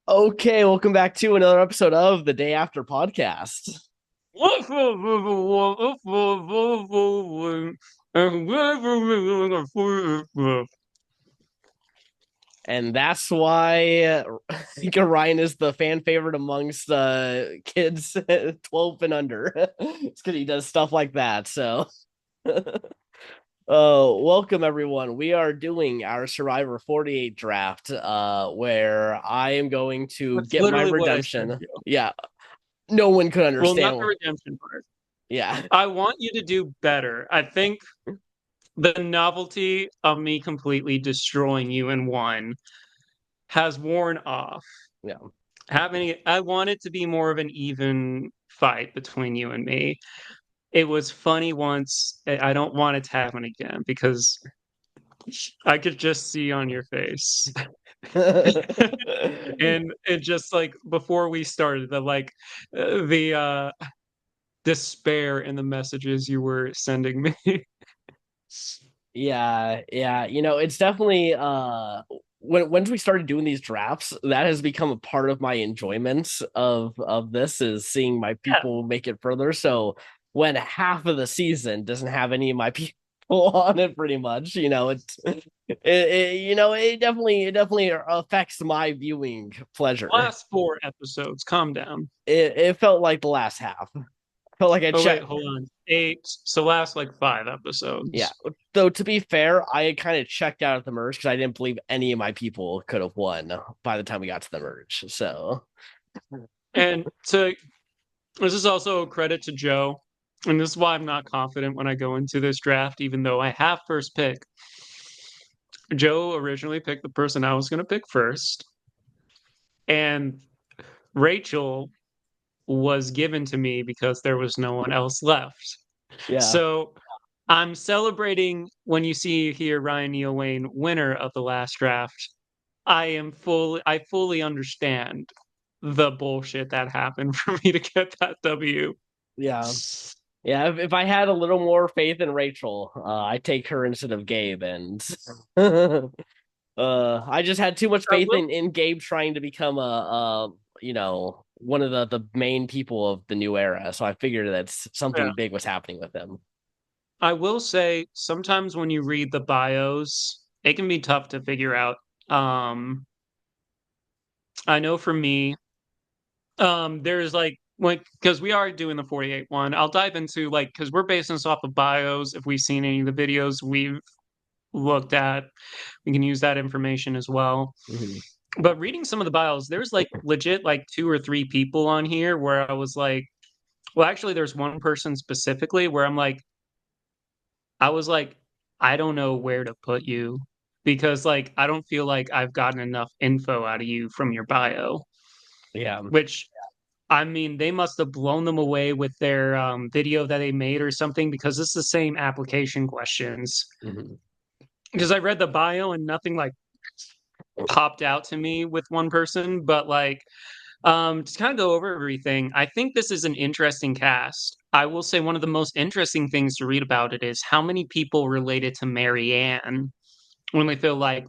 Okay, welcome back to another episode of the Day After Podcast. And that's why I think Orion is the fan favorite amongst kids 12 and under. It's because he does stuff like that. So, welcome everyone. We are doing our Survivor 48 draft, where I am going to That's get my literally what I said, redemption. Joe. Yeah, no one could Well, not the understand. redemption part. Yeah. I want you to do better. I think the novelty of me completely destroying you in one has worn off. Yeah. I want it to be more of an even fight between you and me. It was funny once. I don't want it to happen again because I could just see on your face. And it just like before we started the despair in the messages you were sending me. Yeah. It's definitely once we started doing these drafts, that has become a part of my enjoyment of this is seeing my Yeah. people make it further. So when half of the season doesn't have any of my people on it, pretty much, it definitely affects my viewing pleasure. Last four episodes. Calm down. It felt like the last half. Felt like I Oh wait, checked. hold on. Eight. So last like five Yeah. episodes. Though to be fair, I kind of checked out at the merge because I didn't believe any of my people could have won by the time we got to the merge. So And to this is also a credit to Joe. And this is why I'm not confident when I go into this draft, even though I have first pick. Joe originally picked the person I was going to pick first, and Rachel was given to me because there was no one else left. yeah, So I'm celebrating when you see here Ryan Neil Wayne, winner of the last draft. I fully understand the bullshit that happened for me to get that W. yeah, yeah. If I had a little more faith in Rachel, I take her instead of Gabe, and I just had too much I faith will in Gabe trying to become one of the main people of the new era. So I figured that yeah. something big was happening with him. I will say sometimes when you read the bios, it can be tough to figure out. I know for me, there's like because we are doing the 48 one. I'll dive into like because we're basing this off of bios. If we've seen any of the videos we've looked at, we can use that information as well. Mhm. But reading some of the bios, there's like legit like two or three people on here where I was like, well, actually, there's one person specifically where I was like, I don't know where to put you because like I don't feel like I've gotten enough info out of you from your bio, Yeah. which I mean, they must have blown them away with their video that they made or something because it's the same application questions. Mhm. Because I read the bio and nothing like popped out to me with one person, but like to kind of go over everything, I think this is an interesting cast. I will say one of the most interesting things to read about it is how many people related to Marianne when they feel like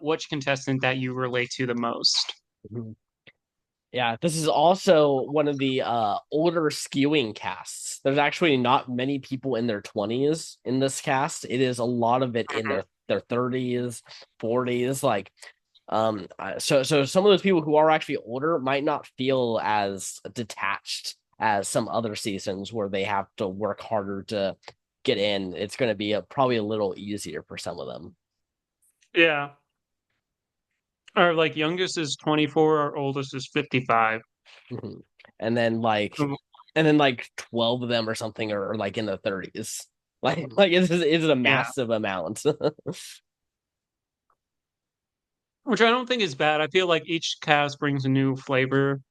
which contestant that you relate to the most. Mhm. Yeah, this is also one of the older skewing casts. There's actually not many people in their 20s in this cast. It is a lot of it in their 30s, 40s. So some of those people who are actually older might not feel as detached as some other seasons where they have to work harder to get in. It's going to be probably a little easier for some of them. Yeah. Our like youngest is 24, our oldest is 55. Mhm. And then like and then like 12 of them or something are like in the 30s. Like it's a Yeah. massive amount. Which I don't think is bad. I feel like each cast brings a new flavor.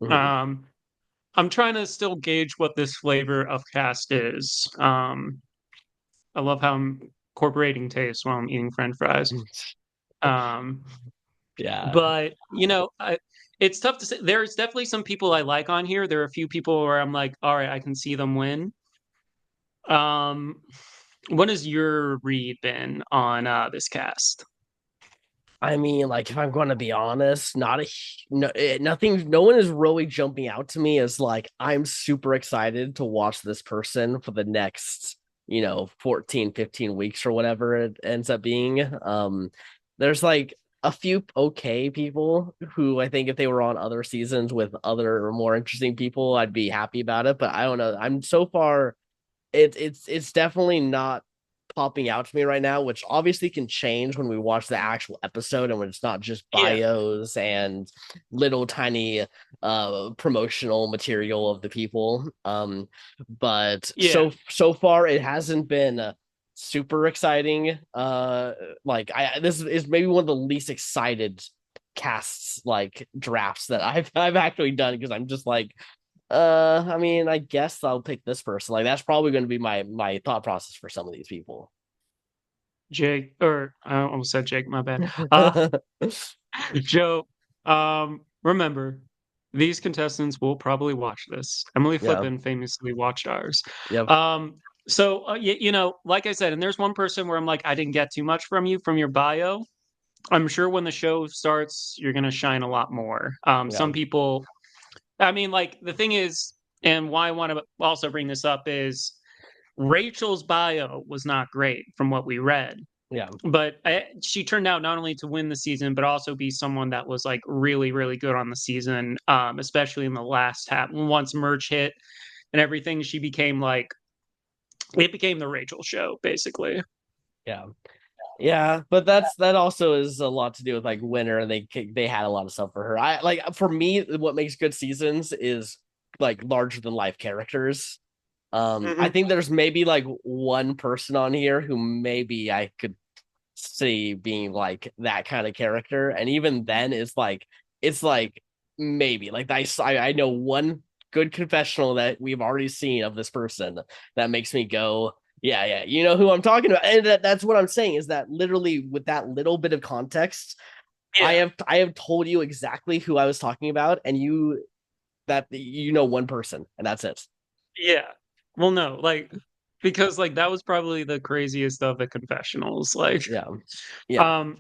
Mhm. Um I'm trying to still gauge what this flavor of cast is. I love how I'm incorporating taste while I'm eating French fries. Um, Yeah. but it's tough to say. There's definitely some people I like on here. There are a few people where I'm like, all right, I can see them win. Um, what has your read been on this cast? I mean, like if I'm going to be honest, not a no, nothing. No one is really jumping out to me as like I'm super excited to watch this person for the next 14, 15 weeks or whatever it ends up being. There's like a few okay people who I think if they were on other seasons with other more interesting people, I'd be happy about it. But I don't know. I'm so far it's definitely not popping out to me right now, which obviously can change when we watch the actual episode and when it's not just Yeah, bios and little tiny promotional material of the people. But yeah. so far it hasn't been super exciting. Like I this is maybe one of the least excited casts like drafts that I've actually done because I'm just like I mean, I guess I'll pick this person. Like that's probably going to be my thought process for some of these people. Jake, or I almost said Jake, my bad. Joe, remember, these contestants will probably watch this. Emily Yeah. Flippin famously watched ours. Yep. Um, like I said, and there's one person where I'm like, I didn't get too much from you from your bio. I'm sure when the show starts, you're gonna shine a lot more. Yeah. Some people, I mean, like the thing is, and why I want to also bring this up is Rachel's bio was not great from what we read. Yeah. But she turned out not only to win the season, but also be someone that was like really, really good on the season, especially in the last half. Once merge hit and everything, she became like it became the Rachel show, basically. Yeah. Yeah, but that also is a lot to do with like winner and they had a lot of stuff for her. I like for me what makes good seasons is like larger than life characters. I Hmm. think there's maybe like one person on here who maybe I could see being like that kind of character, and even then it's like maybe like I know one good confessional that we've already seen of this person that makes me go yeah, yeah, you know who I'm talking about. And that's what I'm saying is that literally with that little bit of context Yeah, I have told you exactly who I was talking about, and you know one person and that's it. yeah. Well, no, like because like that was probably the craziest of the confessionals. Like, Yeah, yeah. um,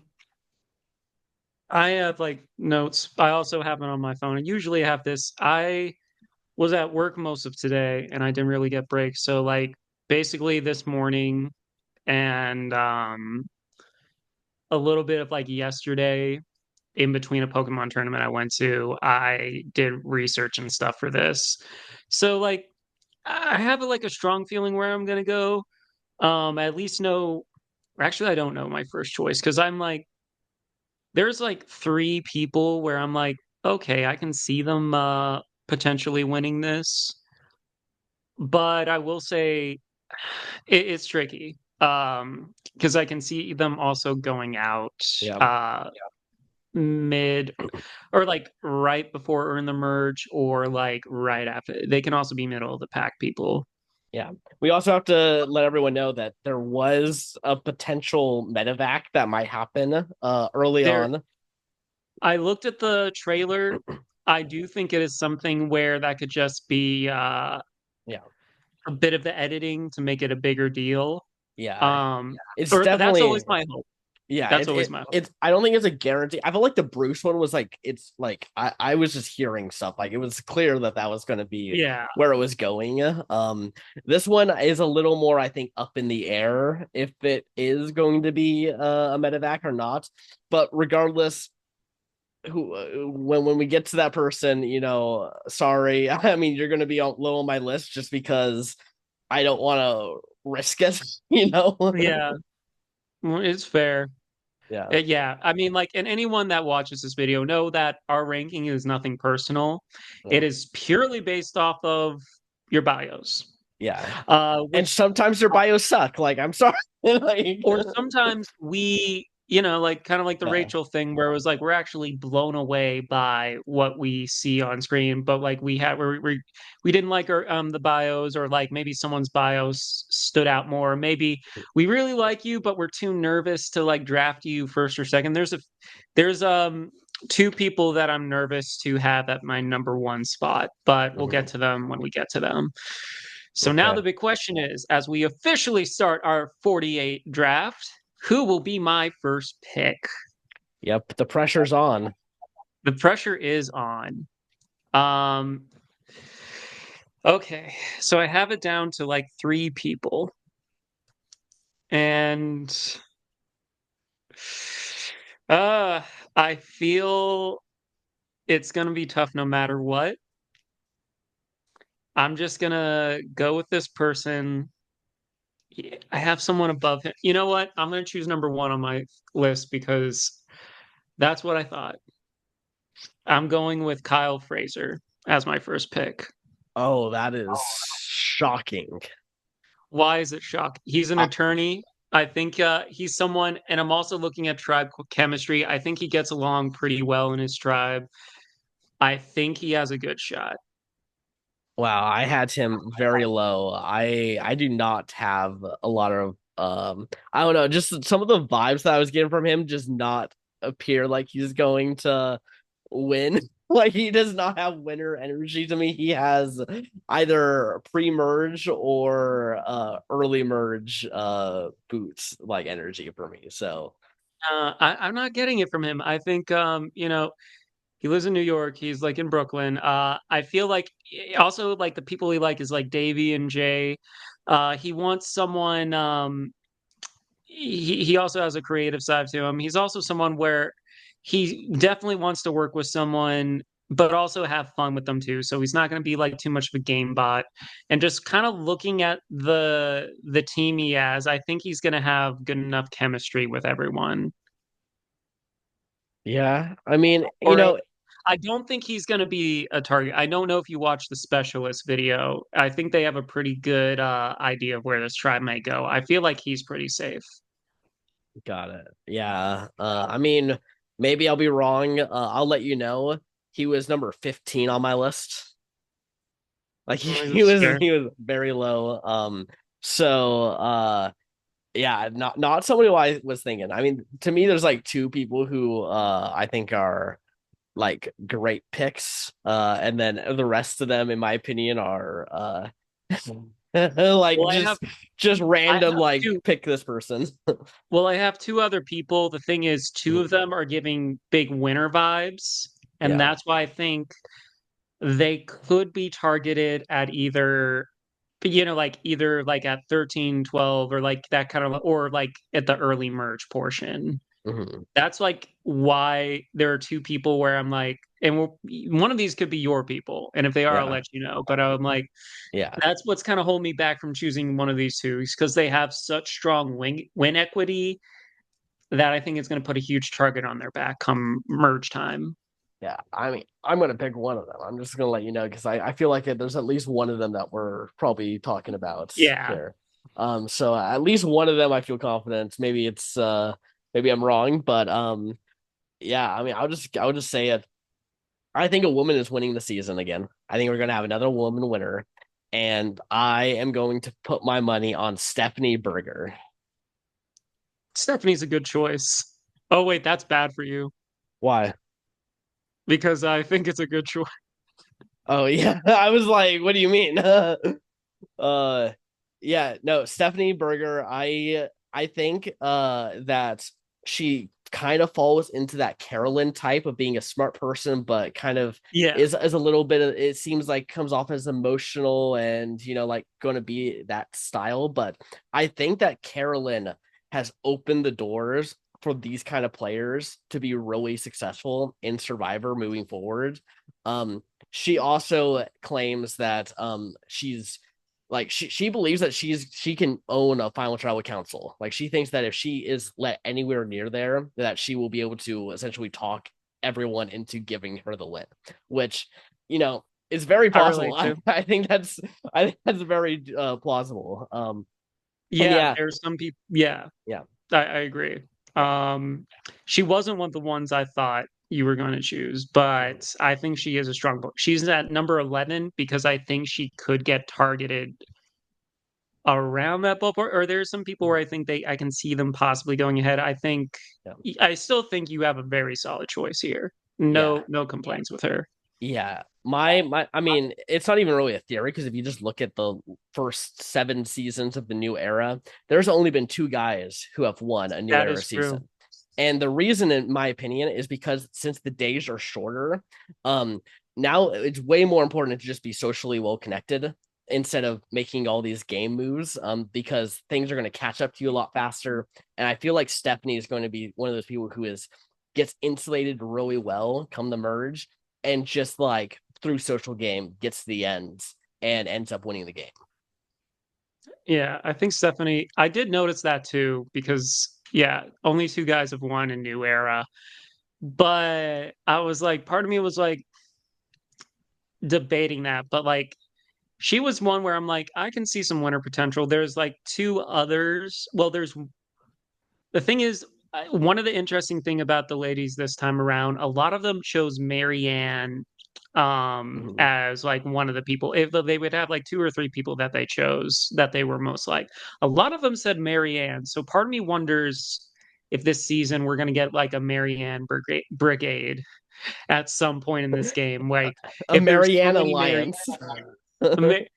I have like notes. I also have it on my phone. I usually have this. I was at work most of today and I didn't really get breaks. So like basically this morning and a little bit of like yesterday in between a Pokemon tournament I went to, I did research and stuff for this. So like I have like a strong feeling where I'm gonna go. I at least know actually I don't know my first choice because I'm like there's like three people where I'm like, okay, I can see them potentially winning this. But I will say it's tricky. Because I can see them also going out Yeah. mid or like right before Earn the Merge or like right after. They can also be middle of the pack people. Yeah. We also have to let everyone know that there was a potential medevac that might happen early There, on. I looked at the trailer. I do think it is something where that could just be Yeah. a bit of the editing to make it a bigger deal. Yeah. Um, It's or that's definitely always my hope. yeah, That's always my hope. it's I don't think it's a guarantee. I felt like the Bruce one was like it's like I was just hearing stuff. Like it was clear that that was going to be Yeah, where it was going. This one is a little more I think up in the air if it is going to be a medevac or not. But regardless, who when we get to that person, sorry. I mean, you're going to be low on my list just because I don't want to risk it, you know? yeah, it's fair. Yeah. Yeah, I mean, like, and anyone that watches this video know that our ranking is nothing personal. Yeah. It is purely based off of your bios. Yeah. And Which sometimes their bios suck. Like, I'm sorry. like, or sometimes we, like kind of like the yeah. Rachel thing where it was like we're actually blown away by what we see on screen, but like we didn't like our the bios or like maybe someone's bios stood out more. Maybe we really like you, but we're too nervous to like draft you first or second. There's two people that I'm nervous to have at my number one spot, but we'll get Mhm. to them when we get to them. So now Okay. the big question is, as we officially start our 48 draft, who will be my first pick? Yep, the pressure's on. The pressure is on. Um, okay, so I have it down to like three people, and uh, I feel it's gonna be tough no matter what. I'm just gonna go with this person. Yeah, I have someone above him. You know what? I'm gonna choose number one on my list because that's what I thought. I'm going with Kyle Fraser as my first pick. Oh, that is shocking. Why is it shocking? He's an Uh, attorney. I think he's someone, and I'm also looking at tribe chemistry. I think he gets along pretty well in his tribe. I think he has a good shot. wow, I had him very low. I do not have a lot of I don't know, just some of the vibes that I was getting from him just not appear like he's going to win. Like he does not have winner energy to me. He has either pre-merge or early merge boots like energy for me. So I'm not getting it from him. I think he lives in New York. He's like in Brooklyn. I feel like also like the people he like is like Davey and Jay. He wants someone. He also has a creative side to him. He's also someone where he definitely wants to work with someone, but also have fun with them too. So he's not going to be like too much of a game bot. And just kind of looking at the team he has, I think he's going to have good enough chemistry with everyone. yeah, I mean, Or I don't think he's going to be a target. I don't know if you watched the specialist video. I think they have a pretty good idea of where this tribe may go. I feel like he's pretty safe. got it. Yeah. I mean, maybe I'll be wrong. I'll let you know. He was number 15 on my list. Like he That's was fair. he was very low. So yeah, not somebody who I was thinking. I mean, to me, there's like two people who I think are like great picks. And then the rest of them, in my opinion, are like Well, just I random have like two. pick this person. Well, I have two other people. The thing is, two of them are giving big winner vibes, and Yeah. that's why I think they could be targeted at either, like either like at 13, 12, or like that kind of, or like at the early merge portion. Hmm. That's like why there are two people where I'm like, and one of these could be your people, and if they are, I'll Yeah. let you know. But I'm like, Yeah. that's what's kind of holding me back from choosing one of these two, because they have such strong win equity that I think it's going to put a huge target on their back come merge time. Yeah, I mean, I'm gonna pick one of them. I'm just gonna let you know because I feel like there's at least one of them that we're probably talking about Yeah. here. So at least one of them I feel confident. Maybe it's maybe I'm wrong, but yeah, I mean, I'll just say it. I think a woman is winning the season again. I think we're gonna have another woman winner, and I am going to put my money on Stephanie Berger. Stephanie's a good choice. Oh, wait, that's bad for you Why? because I think it's a good choice. Oh yeah, I was like, what do you mean? Uh, yeah, no, Stephanie Berger, I think that she kind of falls into that Carolyn type of being a smart person, but kind of Yeah. is a little bit of, it seems like comes off as emotional and like going to be that style. But I think that Carolyn has opened the doors for these kind of players to be really successful in Survivor moving forward. She also claims that she's like she believes that she can own a final tribal council. Like she thinks that if she is let anywhere near there, that she will be able to essentially talk everyone into giving her the win, which is very I possible. relate I, to. I think that's very plausible. And Yeah, yeah, there's some people. Yeah, yeah, I agree. yeah. She wasn't one of the ones I thought you were going to choose, but I think she is a strong book. She's at number 11 because I think she could get targeted around that ballpark. Or there's some people where I think I can see them possibly going ahead. Yeah. I still think you have a very solid choice here. Yeah. No complaints with her. Yeah. My I mean, it's not even really a theory because if you just look at the first 7 seasons of the new era, there's only been two guys who have won a new That era is true. season. And the reason, in my opinion, is because since the days are shorter, um, now it's way more important to just be socially well connected instead of making all these game moves, because things are going to catch up to you a lot faster. And I feel like Stephanie is going to be one of those people who is gets insulated really well come the merge, and just like through social game gets to the ends and ends up winning the game. Yeah, I think Stephanie, I did notice that too, because yeah, only two guys have won in New Era. But I was like, part of me was like debating that, but like she was one where I'm like, I can see some winner potential. There's like two others. Well, there's the thing is, one of the interesting thing about the ladies this time around, a lot of them chose Marianne Mhm. as like one of the people. If they would have like two or three people that they chose that they were most like, a lot of them said Marianne. So part of me wonders if this season we're going to get like a Marianne brigade at some point in this game. Like A if there's so Marianne many Marianne, Alliance.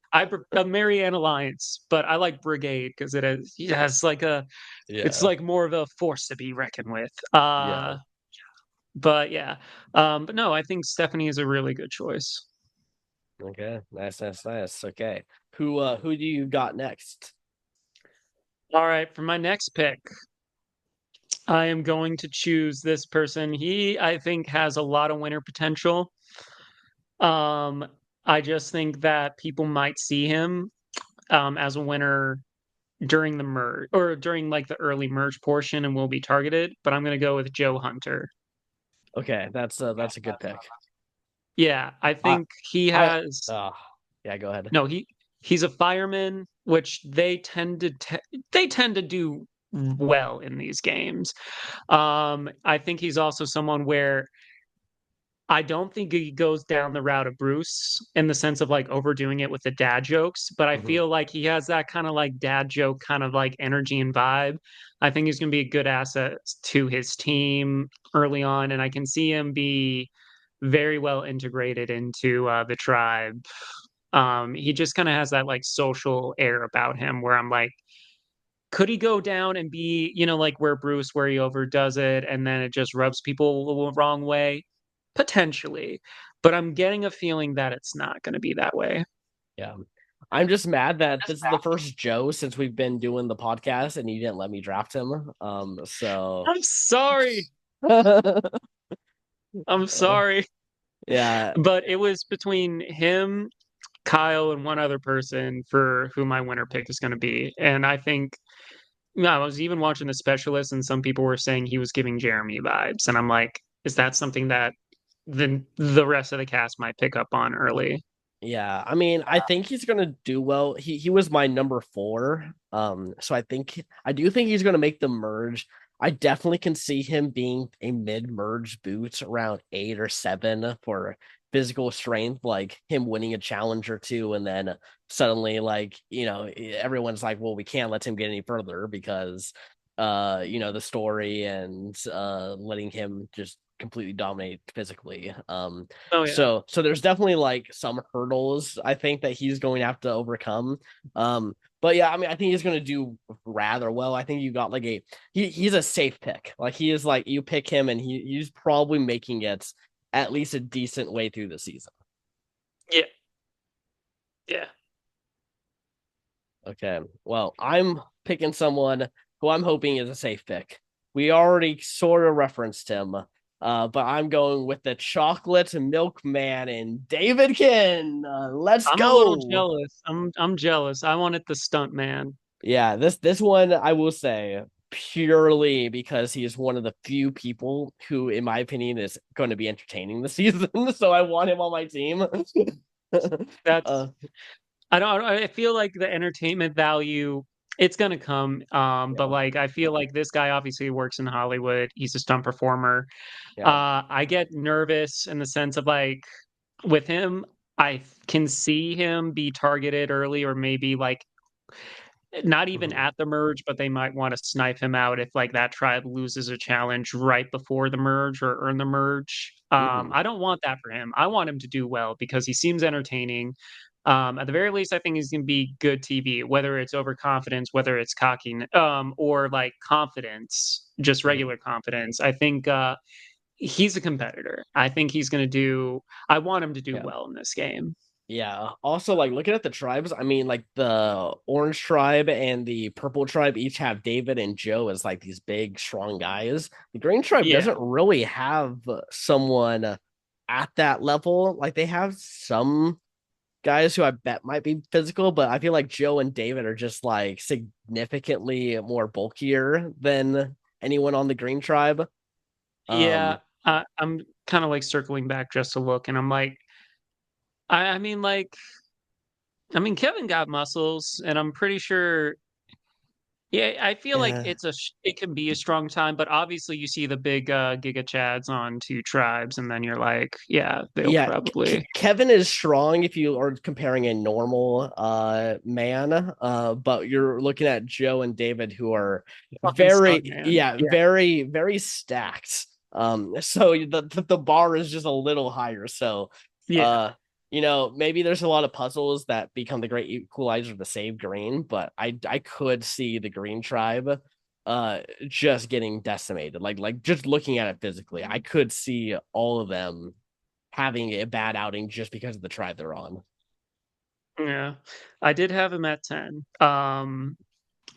A Marianne Alliance, but I like Brigade because it has like a it's Yeah. like more of a force to be reckoned with. Yeah. But yeah, but no, I think Stephanie is a really good choice. Okay. Nice, nice, nice. Okay. Who do you got next? All right, for my next pick, I am going to choose this person. He, I think, has a lot of winner potential. Um, I just think that people might see him as a winner during the merge or during like the early merge portion and will be targeted, but I'm going to go with Joe Hunter. Okay, that's a good pick. Yeah, I I think he I has yeah, go ahead. no, he's a fireman, which they tend to do well in these games. I think he's also someone where I don't think he goes down the route of Bruce in the sense of like overdoing it with the dad jokes, but I Hmm. feel like he has that kind of like dad joke kind of like energy and vibe. I think he's going to be a good asset to his team early on, and I can see him be very well integrated into the tribe. He just kind of has that like social air about him where I'm like, could he go down and be, like where Bruce, where he overdoes it and then it just rubs people the wrong way? Potentially. But I'm getting a feeling that it's not going to be that way. Yeah. I'm just mad that this is the first Joe since we've been doing the podcast and you didn't let me draft him. So I'm sorry. I'm sorry. yeah. But it was between him, Kyle, and one other person for who my winner pick is going to be. And I think, I was even watching the specialist, and some people were saying he was giving Jeremy vibes. And I'm like, is that something that the rest of the cast might pick up on early? Yeah, I mean, I think he's gonna do well. He was my number four. So I do think he's gonna make the merge. I definitely can see him being a mid-merge boot around 8 or 7 for physical strength, like him winning a challenge or two, and then suddenly, like, everyone's like, well, we can't let him get any further because the story and letting him just completely dominate physically. Oh yeah. So there's definitely like some hurdles I think that he's going to have to overcome. But yeah, I mean, I think he's going to do rather well. I think you got like he's a safe pick. Like he is like you pick him and he's probably making it at least a decent way through the season. Yeah. Yeah. Okay. Well, I'm picking someone who I'm hoping is a safe pick. We already sort of referenced him, but I'm going with the chocolate milkman and Davidkin. Let's I'm a little go. jealous. I'm jealous. I wanted the stunt man. Yeah, this one I will say purely because he is one of the few people who, in my opinion, is going to be entertaining this season. So I want him on my team. That's uh, I don't I feel like the entertainment value it's gonna come. But yeah, like I feel like this guy obviously works in Hollywood. He's a stunt performer. yeah. I get nervous in the sense of like with him, I can see him be targeted early or maybe like not even Mhm, at the merge, but they might want to snipe him out if like that tribe loses a challenge right before the merge or earn the merge. mhm. I don't want that for him. I want him to do well because he seems entertaining. At the very least, I think he's going to be good TV, whether it's overconfidence, whether it's cocky, or like confidence, just Mhm. regular confidence. I think he's a competitor. I think he's going to do. I want him to do Yeah. well in this game. Yeah. Also, like looking at the tribes, I mean, like the orange tribe and the purple tribe each have David and Joe as like these big, strong guys. The green tribe Yeah, doesn't really have someone at that level. Like they have some guys who I bet might be physical, but I feel like Joe and David are just like significantly more bulkier than anyone on the green tribe. yeah. Um, I'm kind of like circling back just to look, and I'm like, I mean, like, I mean, Kevin got muscles, and I'm pretty sure. Yeah, I feel like yeah. it can be a strong time, but obviously you see the big Giga Chads on two tribes, and then you're like, yeah, they'll Yeah, probably Kevin is strong if you are comparing a normal man, but you're looking at Joe and David who are fucking very, stuntman. yeah, Yeah, very stacked. So the bar is just a little higher. So, yeah, uh, maybe there's a lot of puzzles that become the great equalizer to save green, but I could see the green tribe just getting decimated. Like just looking at it physically, I could see all of them having a bad outing just because of the tribe they're on. yeah. I did have him at 10.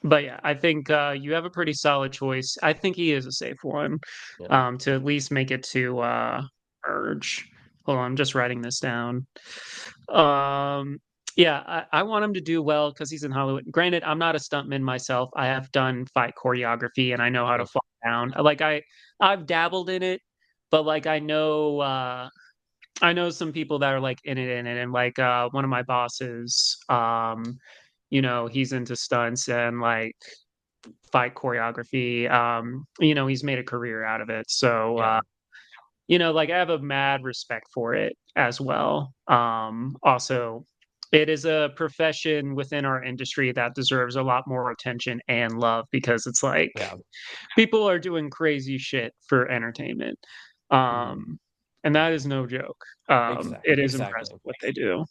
But yeah, I think you have a pretty solid choice. I think he is a safe one, Yeah. to at least make it to merge. Hold on, I'm just writing this down. Um, yeah, I want him to do well because he's in Hollywood. Granted, I'm not a stuntman myself. I have done fight choreography and I know how to fall down. I've dabbled in it, but like I know some people that are like in it, and like one of my bosses, he's into stunts and like fight choreography. He's made a career out of it. So Yeah. like I have a mad respect for it as well. Also, it is a profession within our industry that deserves a lot more attention and love because it's like Yeah. people are doing crazy shit for entertainment. Mhm. And that is no joke. It is Exactly. impressive what they do.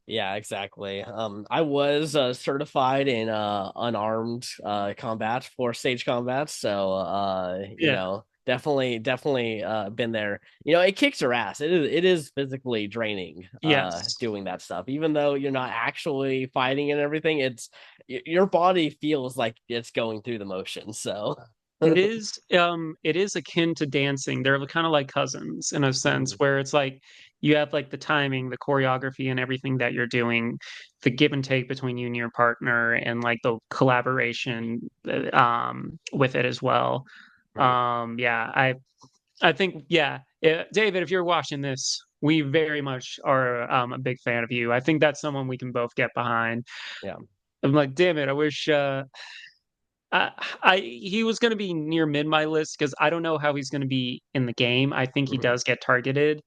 Yeah, exactly. I was certified in unarmed combat for stage combat, so Yeah. definitely been there. It kicks your ass. It is physically draining Yes. doing that stuff. Even though you're not actually fighting and everything, your body feels like it's going through the motion. So It is akin to dancing. They're kind of like cousins in a sense Mhm. where it's like you have like the timing, the choreography and everything that you're doing, the give and take between you and your partner and like the collaboration with it as well. Right. Yeah, I think yeah, David, if you're watching this, we very much are a big fan of you. I think that's someone we can both get behind. Yeah. I'm like, damn it, I wish I, he was going to be near mid my list because I don't know how he's going to be in the game. I think he Mhm. does get targeted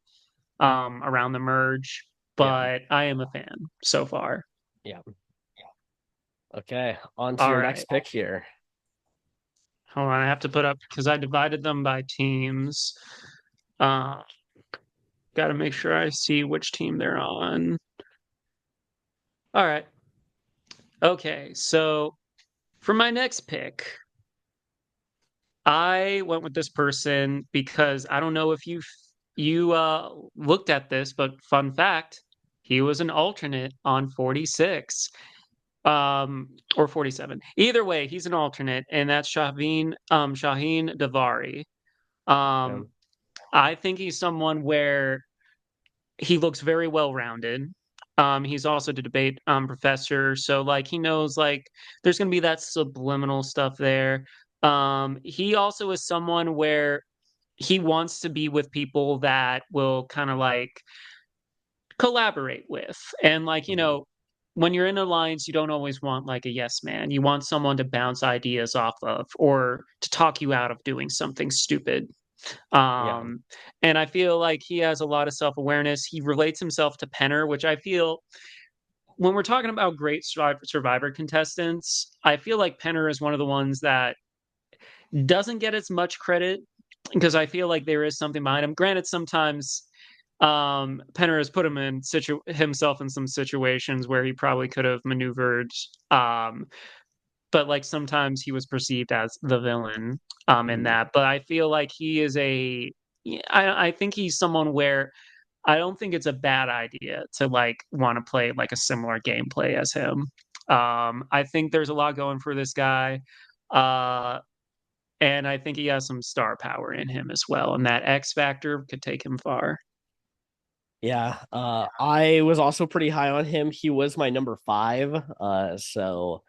around the merge, Yeah. but I am a fan so far. Yeah. Okay. On to All your right, next pick here. hold on. I have to put up because I divided them by teams. Uh, Got to make sure I see which team they're on. All right. Okay. So for my next pick, I went with this person because I don't know if you looked at this, but fun fact, he was an alternate on 46 or 47. Either way, he's an alternate, and that's Shaheen Davari. Yeah. Um, I think he's someone where he looks very well rounded. He's also the debate professor, so like he knows like there's gonna be that subliminal stuff there. He also is someone where he wants to be with people that will kind of like collaborate with. And like, Mhm. when you're in an alliance, you don't always want like a yes man. You want someone to bounce ideas off of or to talk you out of doing something stupid. Yeah. Um, and I feel like he has a lot of self awareness. He relates himself to Penner, which I feel when we're talking about great survivor contestants, I feel like Penner is one of the ones that doesn't get as much credit because I feel like there is something behind him. Granted, sometimes Penner has put him in himself in some situations where he probably could have maneuvered, but like sometimes he was perceived as the villain in Mhm. that. But I feel like he is I think he's someone where I don't think it's a bad idea to like want to play like a similar gameplay as him. I think there's a lot going for this guy. Uh, and I think he has some star power in him as well. And that X factor could take him far. Yeah, I was also pretty high on him. He was my number five, so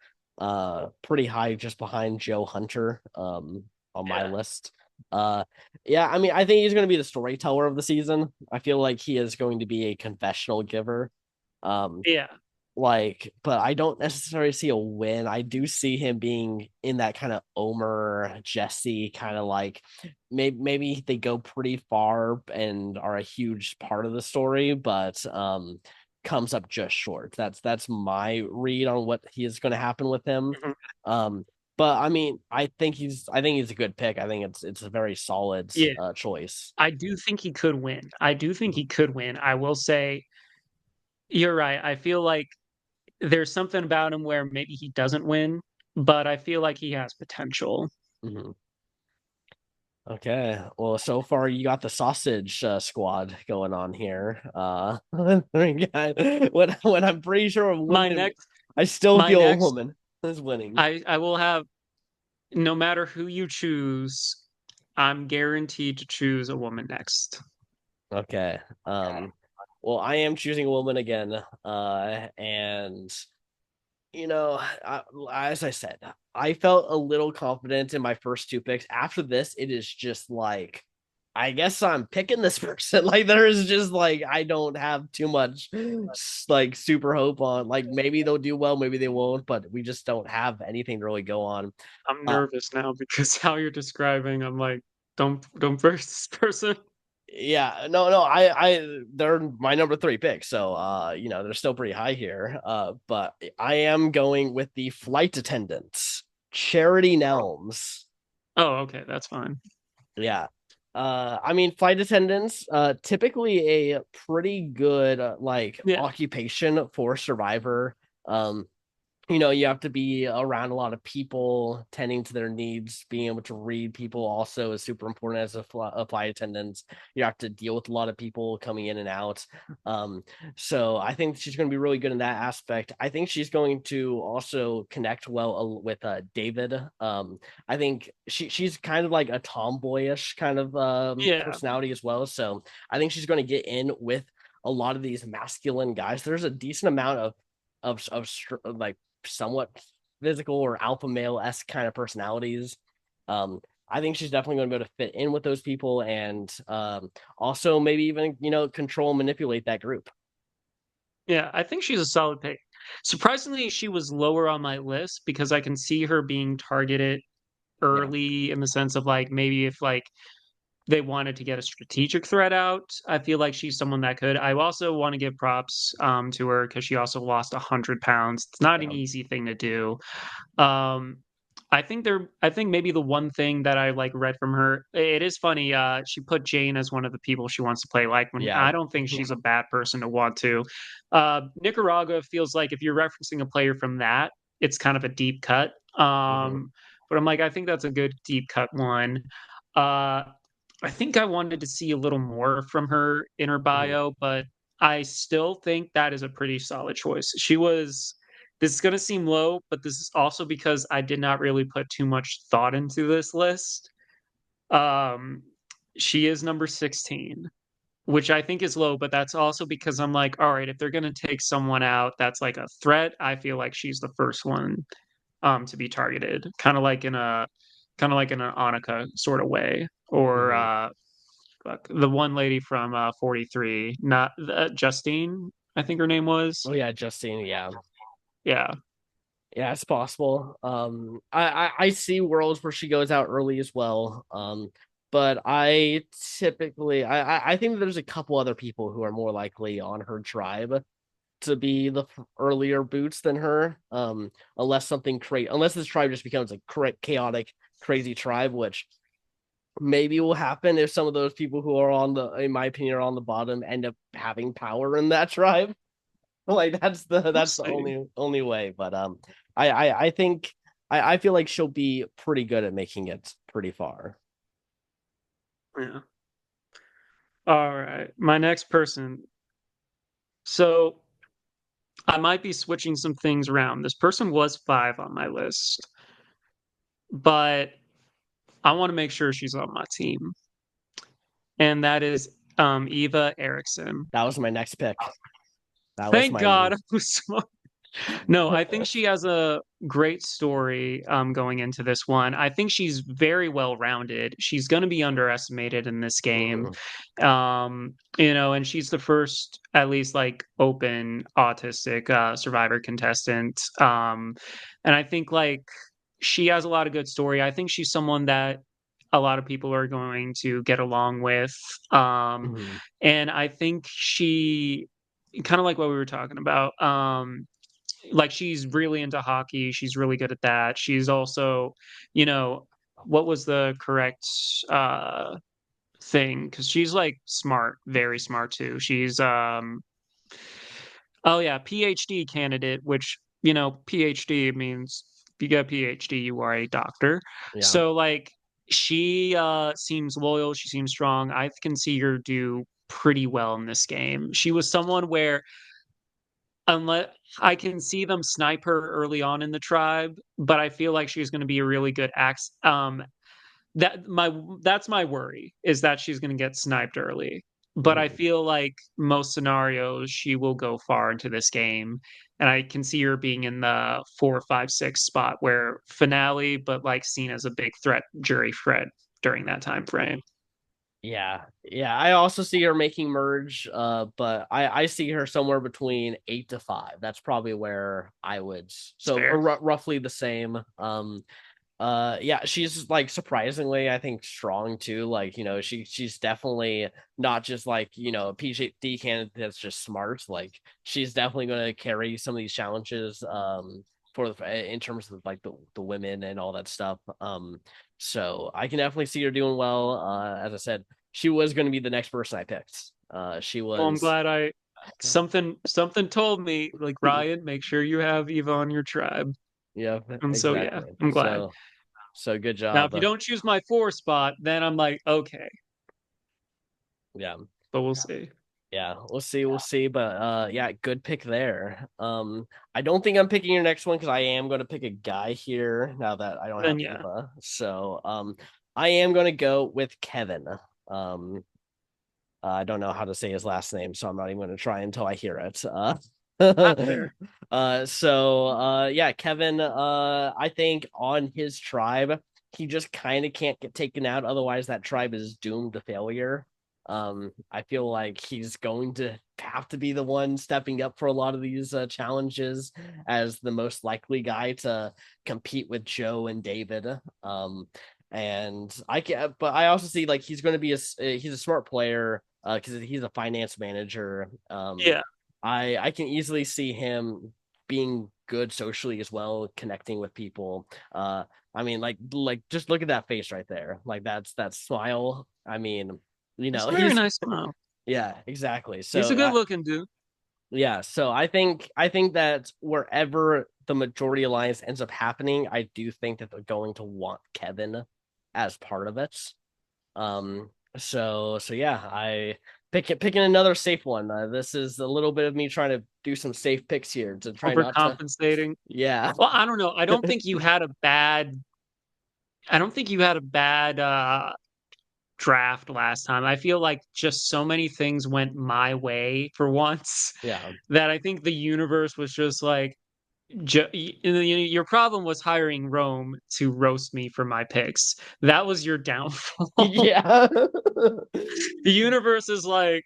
pretty high just behind Joe Hunter, on my Yeah. list. Uh, yeah, I mean, I think he's going to be the storyteller of the season. I feel like he is going to be a confessional giver. Um, Yeah. but I don't necessarily see a win. I do see him being in that kind of Omer Jesse kind of like maybe they go pretty far and are a huge part of the story, but comes up just short. That's my read on what he is going to happen with him. Mhm. Um, but I mean, I think he's a good pick. I think it's a very solid Yeah. choice. I do think he could win. I do think he could win. I will say you're right. I feel like there's something about him where maybe he doesn't win, but I feel like he has potential. Mhm. Okay. Well, so far you got the sausage squad going on here. When I'm pretty sure a My woman, next I still my feel a next woman is winning. I will have no matter who you choose, I'm guaranteed to choose a woman next. Okay. Well, I am choosing a woman again. And as I said, I felt a little confident in my first two picks. After this, it is just like, I guess I'm picking this person. Like, there is just like, I don't have too much like super hope on. Like, maybe they'll do well, maybe they won't, but we just don't have anything to really go on. I'm Uh, nervous now because how you're describing, I'm like, don't verse this person. yeah, no, they're my number three pick, so they're still pretty high here. But I am going with the flight attendants, Charity Nelms. Oh, okay, that's fine. Yeah. I mean, flight attendants, typically a pretty good like Yeah, occupation for Survivor. Um, you have to be around a lot of people, tending to their needs, being able to read people also is super important as a flight attendant. You have to deal with a lot of people coming in and out. Um, so I think she's going to be really good in that aspect. I think she's going to also connect well with David. I think she's kind of like a tomboyish kind of yeah, personality as well. So I think she's going to get in with a lot of these masculine guys. There's a decent amount of like somewhat physical or alpha male esque kind of personalities. I think she's definitely going to be able to fit in with those people and also maybe even control and manipulate that group. yeah. I think she's a solid pick. Surprisingly, she was lower on my list because I can see her being targeted Yeah, early in the sense of like maybe if like they wanted to get a strategic threat out. I feel like she's someone that could. I also want to give props to her because she also lost 100 pounds. It's not an yeah, easy thing to do. Um, I think maybe the one thing that I like read from her, it is funny. She put Jane as one of the people she wants to play. Like when yeah. I don't think she's a bad person to want to. Nicaragua feels like if you're referencing a player from that, it's kind of a deep cut. Mhm. But I'm like, I think that's a good deep cut one. Uh, I think I wanted to see a little more from her in her Mhm. bio, but I still think that is a pretty solid choice. This is going to seem low, but this is also because I did not really put too much thought into this list. Um, she is number 16, which I think is low, but that's also because I'm like, all right, if they're going to take someone out that's like a threat, I feel like she's the first one to be targeted, kind of like in an Annika sort of way, or Mhm. the one lady from 43, not Justine, I think her name was. Oh yeah, Justine. Yeah, Yeah, yeah, it's possible. I see worlds where she goes out early as well. But I typically I think there's a couple other people who are more likely on her tribe to be the earlier boots than her. Unless something unless this tribe just becomes a chaotic, crazy tribe, which maybe will happen if some of those people who are on the, in my opinion, are on the bottom end up having power in that tribe. Like We'll that's the see. only way. But I think I feel like she'll be pretty good at making it pretty far. Yeah. All right. My next person. So I might be switching some things around. This person was 5 on my list, but I want to make sure she's on my team. And that is Eva Erickson. That was my next pick. That was Thank my God I was smart. No, I think she has a great story going into this one. I think she's very well rounded. She's going to be underestimated in this game. Mhm. And she's the first, at least like open autistic survivor contestant. And I think like she has a lot of good story. I think she's someone that a lot of people are going to get along with. Mhm. And I think she kind of like what we were talking about. Like she's really into hockey. She's really good at that. She's also, you know, what was the correct thing? Because she's like smart, very smart too. She's oh yeah, PhD candidate, which PhD means if you get a PhD, you are a doctor. Yeah. So like she seems loyal. She seems strong. I can see her do pretty well in this game. She was someone where unless I can see them snipe her early on in the tribe, but I feel like she's going to be a really good axe. That's my worry is that she's going to get sniped early. But I Mhm. feel like most scenarios she will go far into this game, and I can see her being in the 4, 5, 6 spot where finale, but like seen as a big threat, jury threat during that time frame. Yeah, yeah. I also see her making merge, but I see her somewhere between 8 to 5. That's probably where I would. It's So fair. roughly the same. Yeah, she's like surprisingly, I think, strong too. Like, she's definitely not just like, a PhD candidate that's just smart. Like, she's definitely going to carry some of these challenges for in terms of like the women and all that stuff. So I can definitely see her doing well. As I said, she was going to be the next person I picked. She Well, I'm was. glad I something told me like Ryan, make sure you have Eva on your tribe. Yeah, And so yeah, exactly. I'm glad. So good Now, if job. you don't choose my 4 spot, then I'm like, okay, Yeah. but we'll see. Yeah, we'll see. But yeah, good pick there. I don't think I'm picking your next one because I am going to pick a guy here now that I don't have Then yeah, Eva. So I am going to go with Kevin. Um, I don't know how to say his last name, so I'm not even going to try until I hear it. not fair. Yeah, Kevin. I think on his tribe, he just kind of can't get taken out. Otherwise, that tribe is doomed to failure. I feel like he's going to have to be the one stepping up for a lot of these challenges as the most likely guy to compete with Joe and David. And I can, but I also see like he's going to be he's a smart player because he's a finance manager. Yeah, I can easily see him being good socially as well, connecting with people. I mean, like just look at that face right there. Like that smile. I mean, it's a very he's nice smile. yeah, exactly. He's So a good looking dude. yeah, so I think that wherever the majority alliance ends up happening, I do think that they're going to want Kevin as part of it. So yeah, I picking another safe one. This is a little bit of me trying to do some safe picks here to try not to. Overcompensating. Yeah, Well, I don't know. I don't think you had a bad draft last time. I feel like just so many things went my way for once yeah, that I think the universe was just like, your problem was hiring Rome to roast me for my picks. That was your downfall. yeah, The universe is like,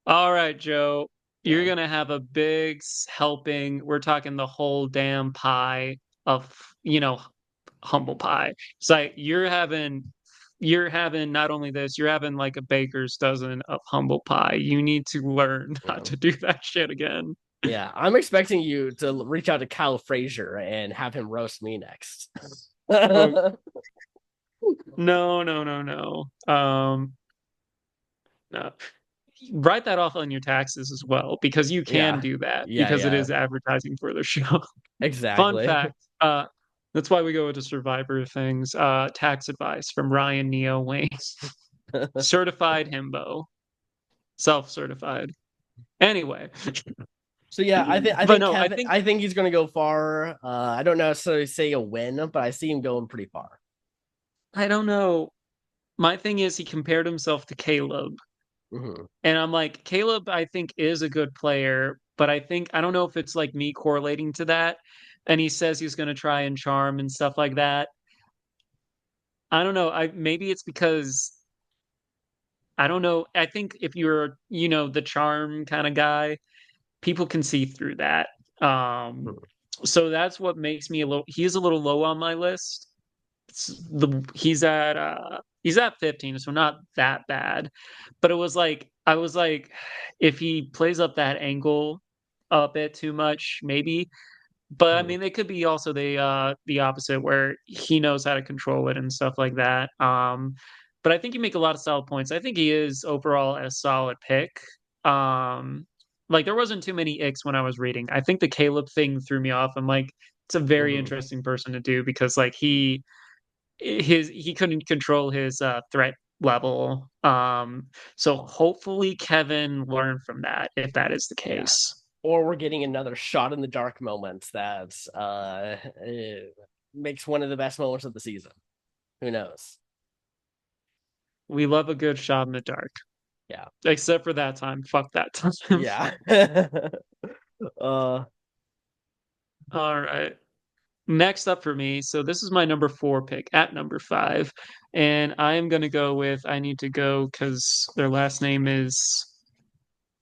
all right, Joe, you're yeah, gonna have a big helping. We're talking the whole damn pie of, humble pie. It's like you're having not only this, you're having like a baker's dozen of humble pie. You need to learn not yeah. to do that shit again. Yeah, I'm expecting you to reach out to Kyle Frazier and have him roast me next. Oh, No, no, no, no. No. Write that off on your taxes as well, because you can Yeah, do that yeah, because it yeah, is advertising for the show. Fun exactly. fact. That's why we go into Survivor things. Tax advice from Ryan Neo Wayne. Certified himbo. Self-certified. Anyway. So yeah, I But think no, I Kevin, think I think he's gonna go far. I don't necessarily say a win, but I see him going pretty far. I don't know. My thing is he compared himself to Caleb. Hmm. And I'm like, Caleb, I think, is a good player, but I don't know if it's like me correlating to that. And he says he's going to try and charm and stuff like that. I don't know. Maybe it's because I don't know. I think if you're, the charm kind of guy, people can see through that. Um, so that's what makes me he's a little low on my list. He's at 15, so not that bad. But it was like I was like, if he plays up that angle a bit too much, maybe. But I Hmm. mean, it could be also the opposite where he knows how to control it and stuff like that. But I think you make a lot of solid points. I think he is overall a solid pick. Um, like there wasn't too many icks when I was reading. I think the Caleb thing threw me off. I'm like, it's a very Hmm. interesting person to do because like he couldn't control his threat level. So hopefully Kevin learned from that if that is the Yeah. case. Or we're getting another shot in the dark moment that makes one of the best moments of the season. Who knows? We love a good shot in the dark. Yeah. Except for that time. Fuck that time. Yeah. uh All right. Next up for me. So this is my number 4 pick at number 5. And I am going to go with, I need to go because their last name is.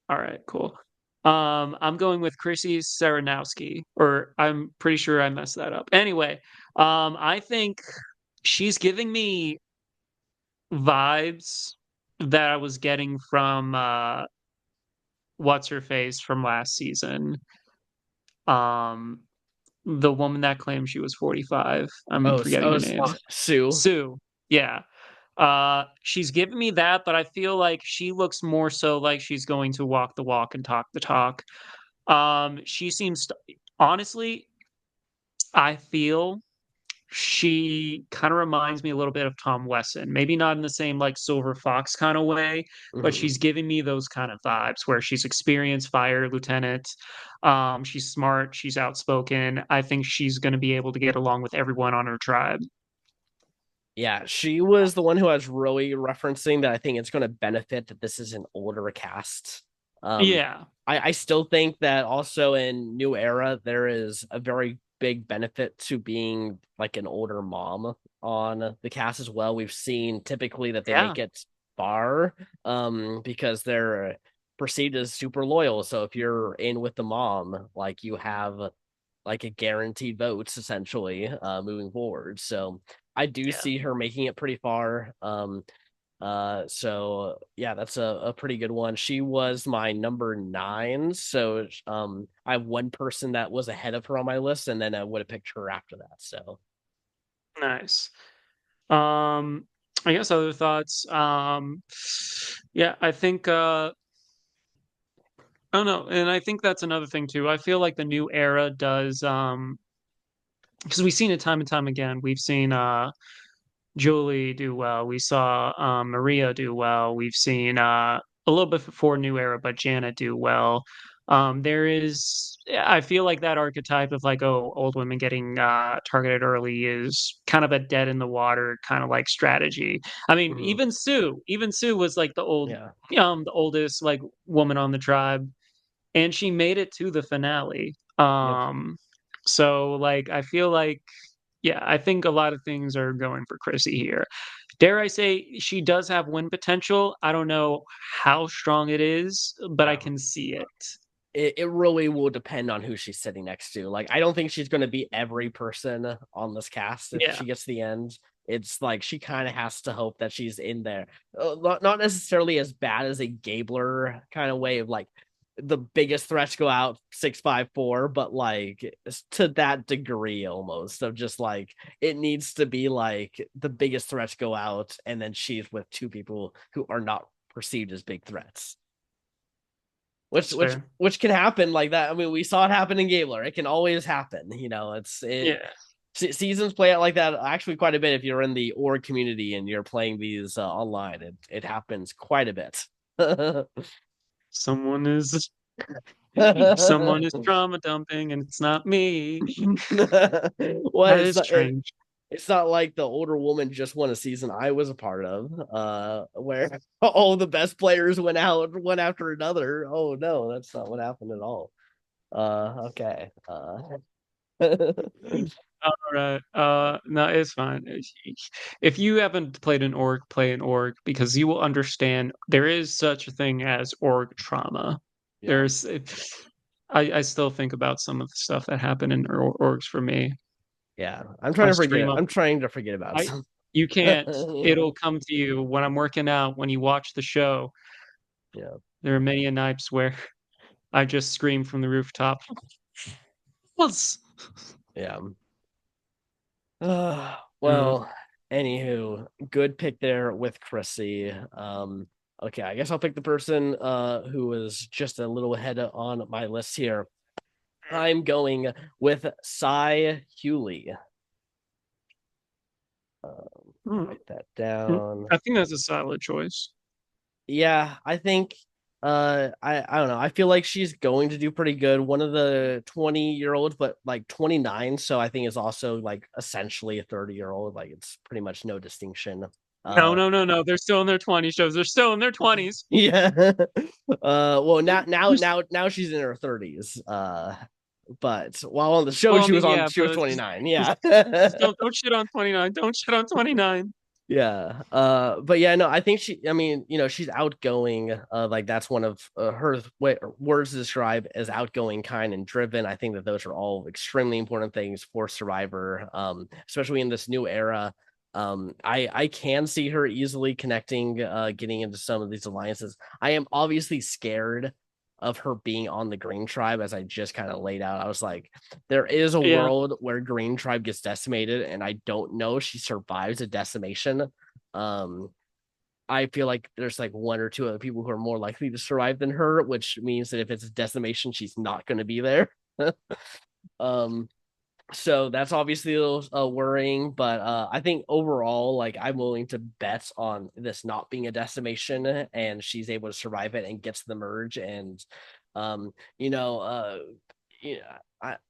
All right, cool. I'm going with Chrissy Saranowski, or I'm pretty sure I messed that up. Anyway, I think she's giving me vibes that I was getting from what's her face from last season. Um, the woman that claimed she was 45. I'm forgetting her name. Sue. Sue. Yeah. She's giving me that, but I feel like she looks more so like she's going to walk the walk and talk the talk. She seems honestly, I feel she kind of reminds me a little bit of Tom Wesson. Maybe not in the same like Silver Fox kind of way, but Hmm. she's giving me those kind of vibes where she's experienced fire lieutenant. She's smart, she's outspoken. I think she's going to be able to get along with everyone on her tribe. Yeah, she was the one who I was really referencing that I think it's going to benefit that this is an older cast. Um, Yeah. I still think that also in New Era there is a very big benefit to being like an older mom on the cast as well. We've seen typically that they Yeah. make it far because they're perceived as super loyal. So if you're in with the mom, like you have like a guaranteed votes essentially moving forward. So I do Yeah. see her making it pretty far. So yeah, that's a pretty good one. She was my number 9. So I have one person that was ahead of her on my list, and then I would have picked her after that. So Nice. Um, I guess other thoughts. Yeah, I think I don't know, and I think that's another thing too. I feel like the new era does because we've seen it time and time again. We've seen Julie do well. We saw Maria do well. We've seen a little bit before New Era, but Janet do well. There is, I feel like that archetype of like, oh, old women getting targeted early is kind of a dead in the water kind of like strategy. I mean, mhm. even Sue was like Yeah, the oldest like woman on the tribe, and she made it to the finale. yep. So like, I feel like yeah, I think a lot of things are going for Chrissy here. Dare I say she does have win potential? I don't know how strong it is, but I Yeah. can see it. It really will depend on who she's sitting next to. Like, I don't think she's going to be every person on this cast if Yeah. she gets to the end. It's like she kind of has to hope that she's in there. Not necessarily as bad as a Gabler kind of way of like the biggest threats go out 654, but like to that degree almost of just like it needs to be like the biggest threats go out, and then she's with two people who are not perceived as big threats. Which That's which fair. which can happen like that. I mean, we saw it happen in Gabler. It can always happen. Yeah. Seasons play out like that actually quite a bit if you're in the org community and you're playing these online. It happens quite a bit. Someone is someone is trauma dumping and it's not me. Well, That is strange. it's not like the older woman just won a season I was a part of, where all the best players went out one after another. Oh no, that's not what happened at all. Okay. All right. No, it's fine. If you haven't played an org, play an org because you will understand there is such a thing as org trauma. Yeah. There's, I still think about some of the stuff that happened in orgs for me. Yeah. I'm trying I to forget stream it. up. I'm trying to forget about I, some. you can't. It'll come to you when I'm working out. When you watch the show, Yeah. there are many a nights where I just scream from the rooftop. Once. Yeah. Uh, Well, anywho, good pick there with Chrissy. Okay, I guess I'll pick the person who was just a little ahead on my list here. I'm going with Cy Hewley. hmm. Write that down. I think that's a solid choice. Yeah, I think I don't know. I feel like she's going to do pretty good. One of the 20-year-olds, but like 29, so I think is also like essentially a 30-year-old. Like it's pretty much no distinction. No, Uh no, no, no. They're still in their 20s shows. They're still in their 20s. yeah. Well now she's in her 30s. But while on the show Well, I mean, yeah, she was but 29. just, Yeah. just don't shit on 29. Don't shit on 29. Yeah. But yeah, no, I think I mean, she's outgoing. Like that's one of her words to describe as outgoing, kind, and driven. I think that those are all extremely important things for Survivor, especially in this new era. I can see her easily connecting, getting into some of these alliances. I am obviously scared of her being on the Green Tribe, as I just kind of laid out. I was like, there is a Yeah, world where Green Tribe gets decimated, and I don't know if she survives a decimation. Um, I feel like there's like one or two other people who are more likely to survive than her, which means that if it's a decimation, she's not going to be there. um, so that's obviously a little worrying, but I think overall, like I'm willing to bet on this not being a decimation, and she's able to survive it and gets the merge, and um, you know, uh, yeah,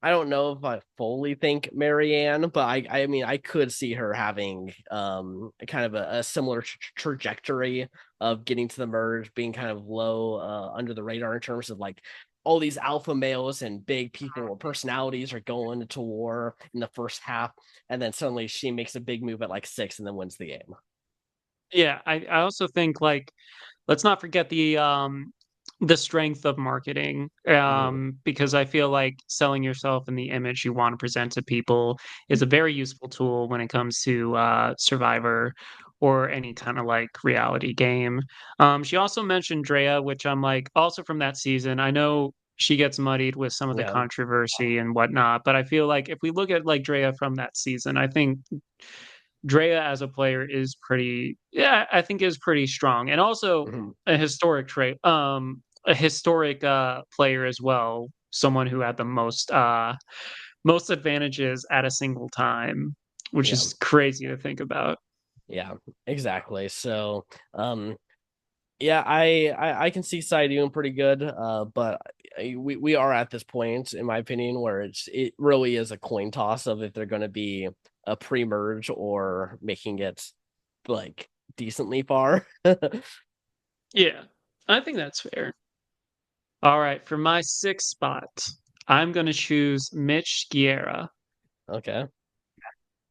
I don't know if I fully think Marianne, but I mean I could see her having kind of a similar trajectory of getting to the merge, being kind of low under the radar in terms of like all these alpha males and big people or personalities are going to war in the first half, and then suddenly she makes a big move at like 6 and then wins the game. yeah. I also think like let's not forget the strength of marketing. Mhm. Because I feel like selling yourself in the image you want to present to people is a very useful tool when it comes to Survivor or any kind of like reality game. She also mentioned Drea, which I'm like also from that season. I know she gets muddied with some of the Yeah. controversy and whatnot, but I feel like if we look at like Drea from that season, I think Drea as a player is pretty, yeah, I think is pretty strong, and also Mhm. a historic trait, a historic player as well, someone who had the most advantages at a single time, which Yeah. is crazy to think about. Yeah, exactly. So, yeah, I can see Sai doing pretty good, but we are at this point, in my opinion, where it really is a coin toss of if they're going to be a pre-merge or making it like decently far. Yeah, I think that's fair. All right, for my sixth spot, I'm going to choose Mitch Guerra. Okay.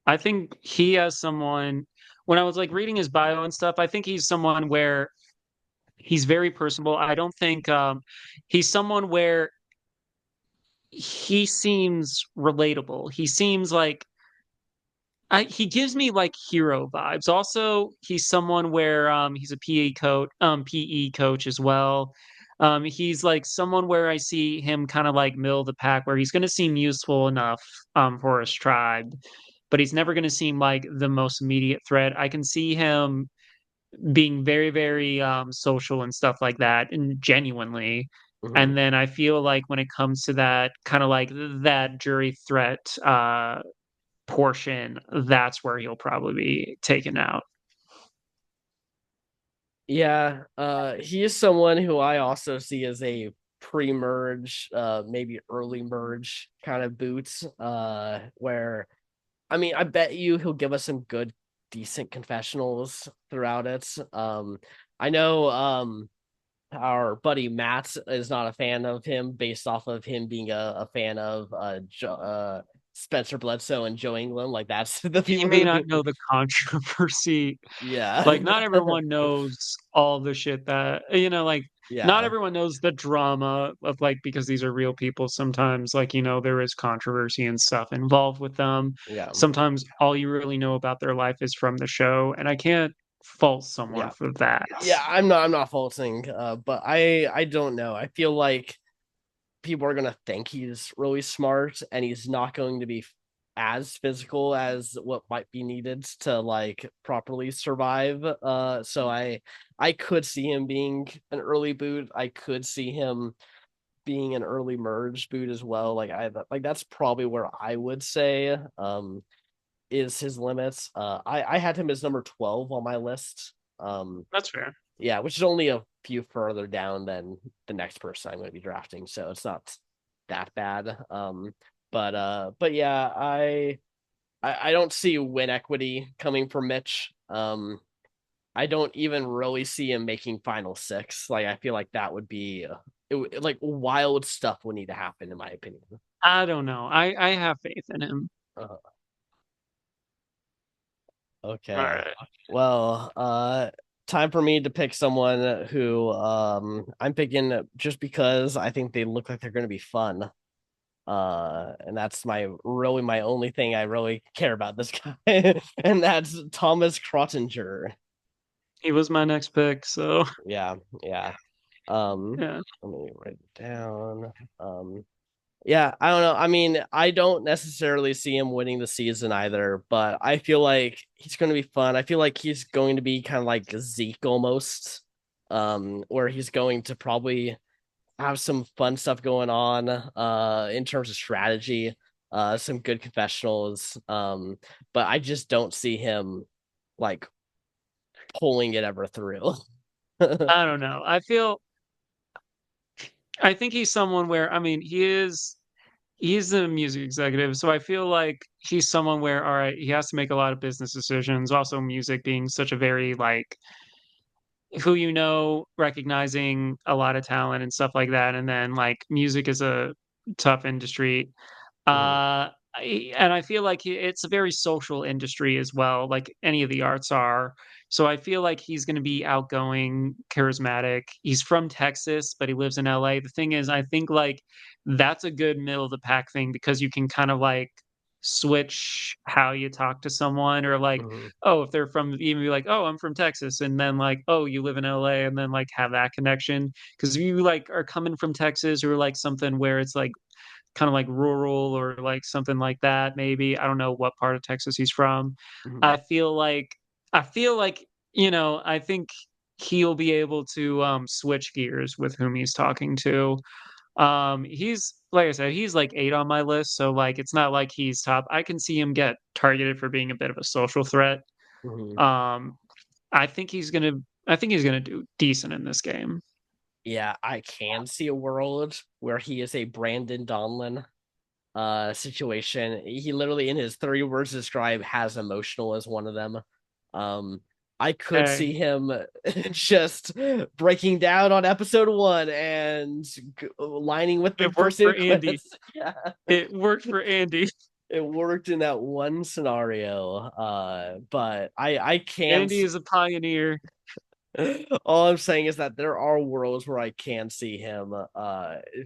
I think he has someone. When I was like reading his bio and stuff, I think he's someone where he's very personable. I don't think he's someone where he seems relatable. He seems like he gives me like hero vibes. Also, he's someone where he's a PE coach as well. He's like someone where I see him kind of like middle of the pack, where he's going to seem useful enough for his tribe, but he's never going to seem like the most immediate threat. I can see him being very, very social and stuff like that, and genuinely. Mhm. And then I feel like when it comes to that kind of like that jury threat portion, that's where he'll probably be taken out. Yeah, he is someone who I also see as a pre-merge, maybe early merge kind of boots, where I mean, I bet you he'll give us some good, decent confessionals throughout it. I know our buddy Matt is not a fan of him based off of him being a fan of Spencer Bledsoe and Joe England. Like that's the You people may who not know the controversy. yeah. Like, not everyone knows all the shit that, like, not Yeah. everyone knows the drama of, like, because these are real people. Sometimes, like, there is controversy and stuff involved with them. Yeah. Sometimes all you really know about their life is from the show, and I can't fault someone Yeah. for that. Yeah, I'm not faulting, but I don't know. I feel like people are gonna think he's really smart, and he's not going to be as physical as what might be needed to like properly survive. So I could see him being an early boot. I could see him being an early merge boot as well. Like that's probably where I would say is his limits. I had him as number 12 on my list. That's fair. Yeah, which is only a few further down than the next person I'm going to be drafting, so it's not that bad. But yeah, I don't see win equity coming from Mitch. I don't even really see him making final six. Like I feel like that would be like wild stuff would need to happen in my opinion. I don't know. I have faith in him. Uh, All okay. right. Well, time for me to pick someone who I'm picking just because I think they look like they're going to be fun. And that's my only thing I really care about this guy, and that's Thomas Crottinger. He was my next pick, so Yeah, yeah. Um, yeah. Let me write it down. Um, yeah, I don't know. I mean, I don't necessarily see him winning the season either, but I feel like he's going to be fun. I feel like he's going to be kind of like Zeke almost, where he's going to probably have some fun stuff going on in terms of strategy, some good confessionals. But I just don't see him like pulling it ever through. I don't know. I think he's someone where, I mean, he's a music executive, so I feel like he's someone where, all right, he has to make a lot of business decisions. Also, music being such a very like who recognizing a lot of talent and stuff like that, and then like music is a tough industry. Mhm, And I feel like it's a very social industry as well, like any of the arts are. So I feel like he's going to be outgoing, charismatic. He's from Texas, but he lives in LA. The thing is, I think like that's a good middle of the pack thing because you can kind of like switch how you talk to someone or like, mhm, oh, if they're from even be like, oh, I'm from Texas, and then like, oh, you live in LA, and then like have that connection. Because if you like are coming from Texas or like something where it's like kind of like rural or like something like that, maybe. I don't know what part of Texas he's from. mhm. I feel like I feel like, I think he'll be able to switch gears with whom he's talking to. He's like I said, he's like 8 on my list, so like it's not like he's top. I can see him get targeted for being a bit of a social threat. Mhm. Um I think he's gonna do decent in this game. Yeah, I can see a world where he is a Brandon Donlin situation. He literally in his 3 words to describe has emotional as one of them. Um I could Hey, see him just breaking down on episode 1 and lining with the it worked person who for Andy. quits. Yeah. It worked for Andy. It worked in that one scenario. But I can't. Andy is a pioneer. All I'm saying is that there are worlds where I can see him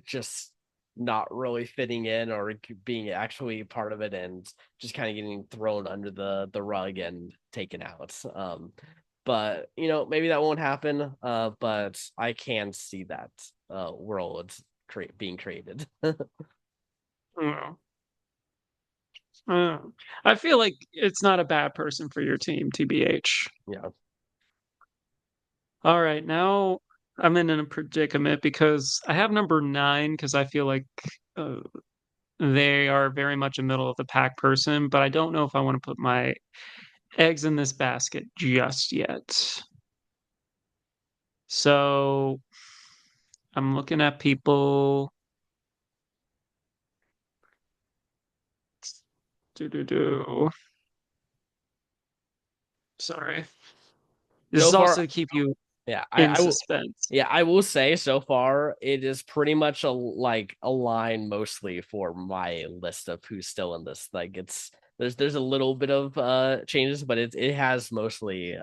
just not really fitting in or being actually part of it and just kind of getting thrown under the rug and taken out. But maybe that won't happen. But I can see that. world being created. Mm. I feel like it's not a bad person for your team, TBH. Yeah. All right, now I'm in a predicament because I have number 9 because I feel like uh, they are very much a middle of the pack person, but I don't know if I want to put my eggs in this basket just yet. So I'm looking at people. Do do do. Sorry. This So is also far, to keep you yeah, in suspense. yeah, I will say so far it is pretty much a line mostly for my list of who's still in this. Like it's there's a little bit of changes, but it has mostly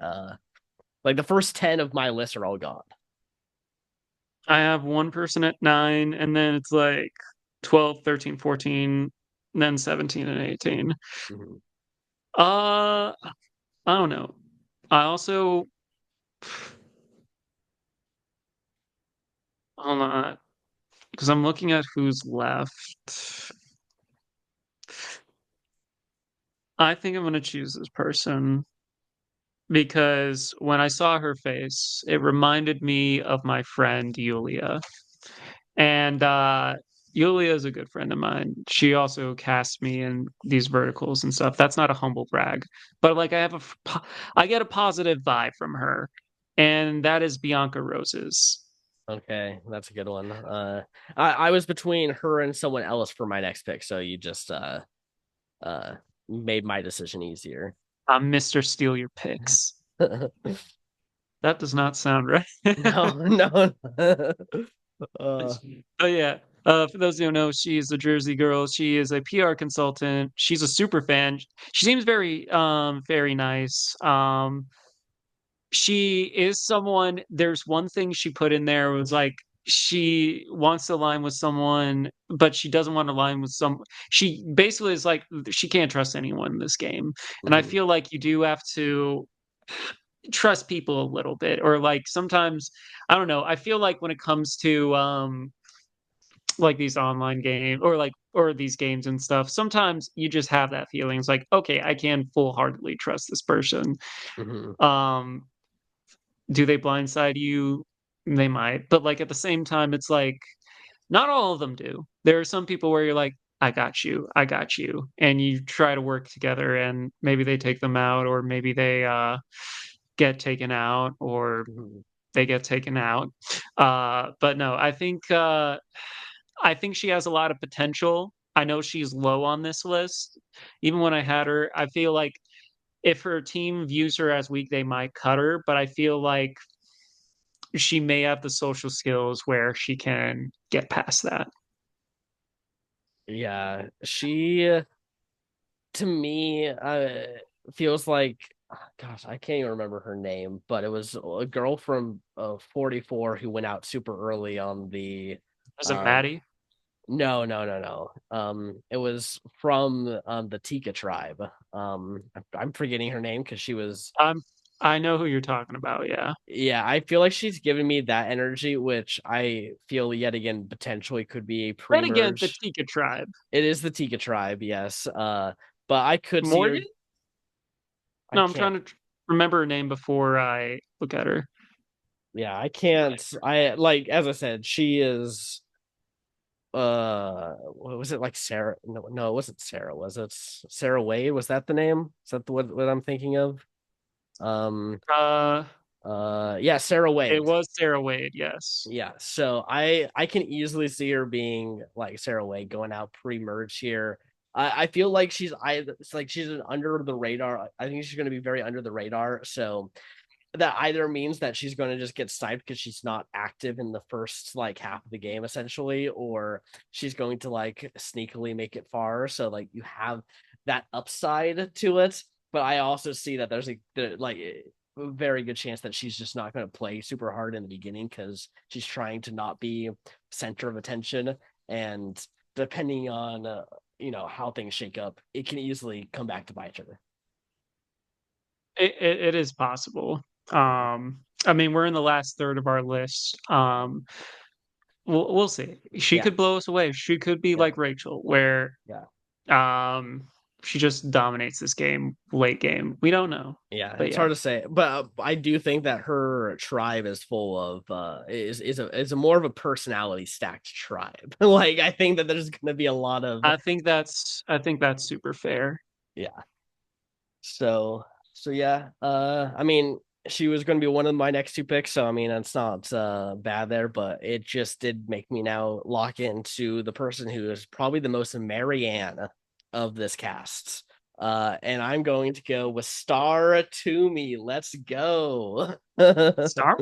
like the first 10 of my list are all gone. I have one person at 9, and then it's like 12, 13, 14, then 17 and 18. Mhm. I don't know. I also hold on because I'm looking at who's left. I think I'm gonna choose this person because when I saw her face, it reminded me of my friend Yulia. And Yulia is a good friend of mine. She also casts me in these verticals and stuff. That's not a humble brag, but like I get a positive vibe from her, and that is Bianca Roses. Okay, that's a good one. I was between her and someone else for my next pick, so you just uh made my decision easier. Mr. Steal Your Picks. That does not sound right. No, no. uh, Oh yeah. For those who don't know, she is a Jersey girl. She is a PR consultant. She's a super fan. She seems very nice. She is someone. There's one thing she put in there was like she wants to align with someone, but she doesn't want to align with some. She basically is like she can't trust anyone in this game, and I mhm, feel like you do have to trust people a little bit, or like sometimes I don't know. I feel like when it comes to like these online games or like or these games and stuff, sometimes you just have that feeling. It's like, okay, I can full heartedly trust this person. mhm. Um, do they blindside you? They might, but like at the same time, it's like not all of them do. There are some people where you're like, I got you, and you try to work together, and maybe they take them out, or maybe they get taken out, or Mhm. they get taken out. But no, I think she has a lot of potential. I know she's low on this list. Even when I had her, I feel like if her team views her as weak, they might cut her. But I feel like she may have the social skills where she can get past that. Yeah, she to me feels like gosh, I can't even remember her name, but it was a girl from 44 who went out super early on the Is it um Maddie? no, no, no, no. It was from the Tika tribe. I'm forgetting her name because she was. I know who you're talking about. Yeah. Yeah, I feel like she's giving me that energy, which I feel yet again potentially could be a Then again, the pre-merge. Tika tribe. It is the Tika tribe, yes. But I could see her. Morgan? I No, I'm can't. trying to remember her name before I look at her. Yeah, I can't. I like as I said, she is. What was it like Sarah? No, no, it wasn't Sarah. Was it Sarah Wade? Was that the name? Is that what I'm thinking of? Um. Uh, Yeah, Sarah it Wade. was Sarah Wade. Yes. Yeah, so I can easily see her being like Sarah Wade going out pre-merge here. I feel like it's like she's an under the radar. I think she's going to be very under the radar. So that either means that she's going to just get sniped because she's not active in the first like half of the game essentially, or she's going to like sneakily make it far. So like you have that upside to it. But I also see that there's like a very good chance that she's just not going to play super hard in the beginning because she's trying to not be center of attention. And depending on how things shake up, it can easily come back to bite her. It is possible. I mean, we're in the last third of our list. we'll see. She Yeah, could blow us away. She could be yeah, like Rachel, where yeah, um she just dominates this game, late game. We don't know. yeah. But It's yeah. hard to say, but I do think that her tribe is full of is a more of a personality stacked tribe. Like I think that there's gonna be a lot of I think that's super fair. yeah. So yeah. I mean, she was going to be one of my next two picks, so I mean, it's not bad there, but it just did make me now lock into the person who is probably the most Marianne of this cast. And I'm going to go with Star Toomey. Let's go. Star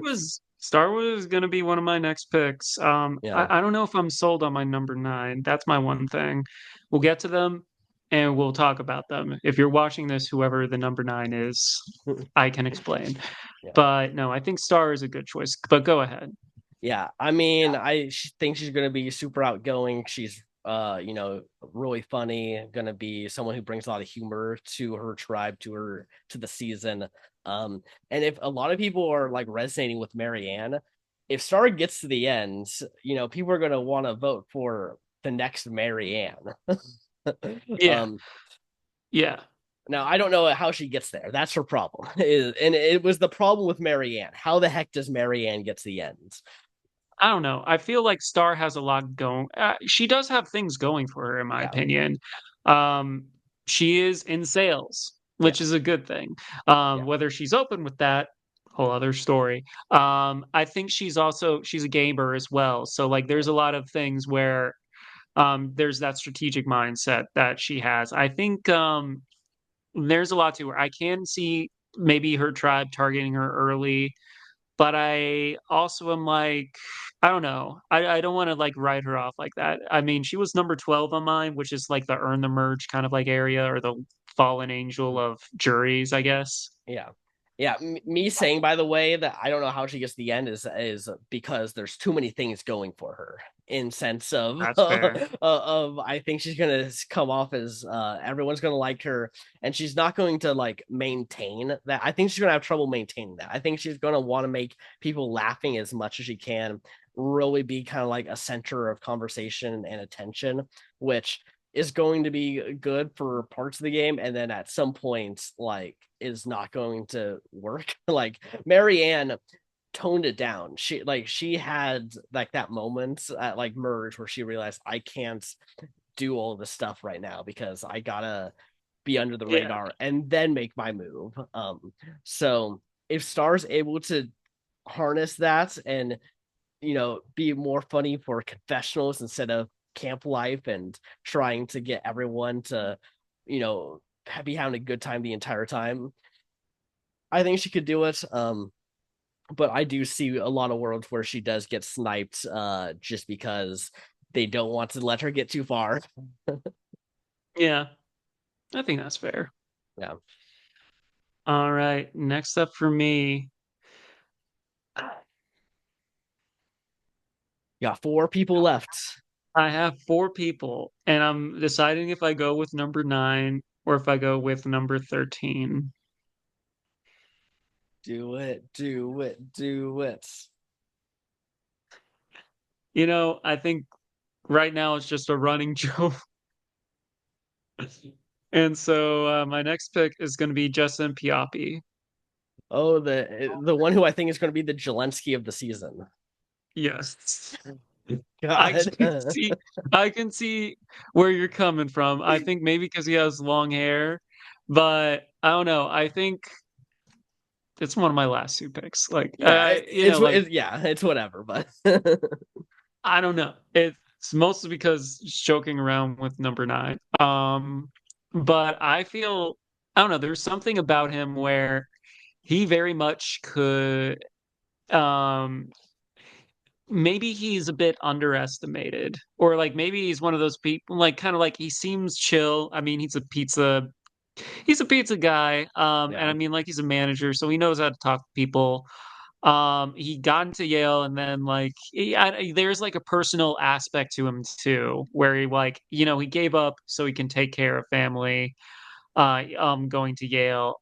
was gonna be one of my next picks. Yeah. I don't know if I'm sold on my number nine. That's my one thing. We'll get to them and we'll talk about them. If you're watching this, whoever the number nine is, I can explain. Yeah. But no, I think Star is a good choice. But go ahead. Yeah, I mean, think she's gonna be super outgoing. She's really funny, gonna be someone who brings a lot of humor to her tribe, to the season. And if a lot of people are like resonating with Marianne, if Star gets to the end, people are gonna want to vote for the next Marianne. Yeah, um, yeah. Now I don't know how she gets there. That's her problem. And it was the problem with Marianne. How the heck does Marianne get to the end? I don't know. I feel like Star has a lot going. She does have things going for her, in my Yeah, opinion. Um, she is in sales, which yeah, is a good thing. yeah. Whether she's open with that, whole other story. I think she's a gamer as well. So like, there's a lot of things where there's that strategic mindset that she has. I think there's a lot to her. I can see maybe her tribe targeting her early, but I also am like, I don't know. I don't want to like write her off like that. I mean, she was number 12 on mine, which is like the earn the merge kind of like area, or the fallen angel of juries, I guess. Yeah. Yeah, me saying by the way that I don't know how she gets to the end is because there's too many things going for her in sense of That's fair. I think she's gonna come off as everyone's gonna like her and she's not going to like maintain that. I think she's gonna have trouble maintaining that. I think she's gonna want to make people laughing as much as she can, really be kind of like a center of conversation and attention, which is going to be good for parts of the game and then at some points like is not going to work. Like Marianne toned it down. She had like that moment at like merge where she realized I can't do all this stuff right now because I gotta be under the Yeah. radar and then make my move. So if Star's able to harness that and be more funny for confessionals instead of camp life and trying to get everyone to, you know, be having a good time the entire time. I think she could do it. But I do see a lot of worlds where she does get sniped, just because they don't want to let her get too far. Yeah. I think that's fair. Yeah, All right. Next up for me, got four people left. I have four people, and I'm deciding if I go with number nine or if I go with number 13. Do it, do it, do it. I think right now it's just a running joke. And so my next pick is going to be Justin Piapi. Oh, the one who I think is going to be the Jelensky of the season. Yes. I God. can see I can see where you're coming from. I think maybe because he has long hair, but I don't know. I think it's one of my last two picks. Like Yeah, like yeah, it's whatever, but I don't know. It's mostly because just joking around with number nine. But I don't know, there's something about him where he very much could um maybe he's a bit underestimated, or like maybe he's one of those people, like kind of like he seems chill. I mean, he's a pizza guy, and yeah, I mean, like, he's a manager, so he knows how to talk to people. He got into Yale, and then like there's like a personal aspect to him too, where he like he gave up so he can take care of family. Going to Yale.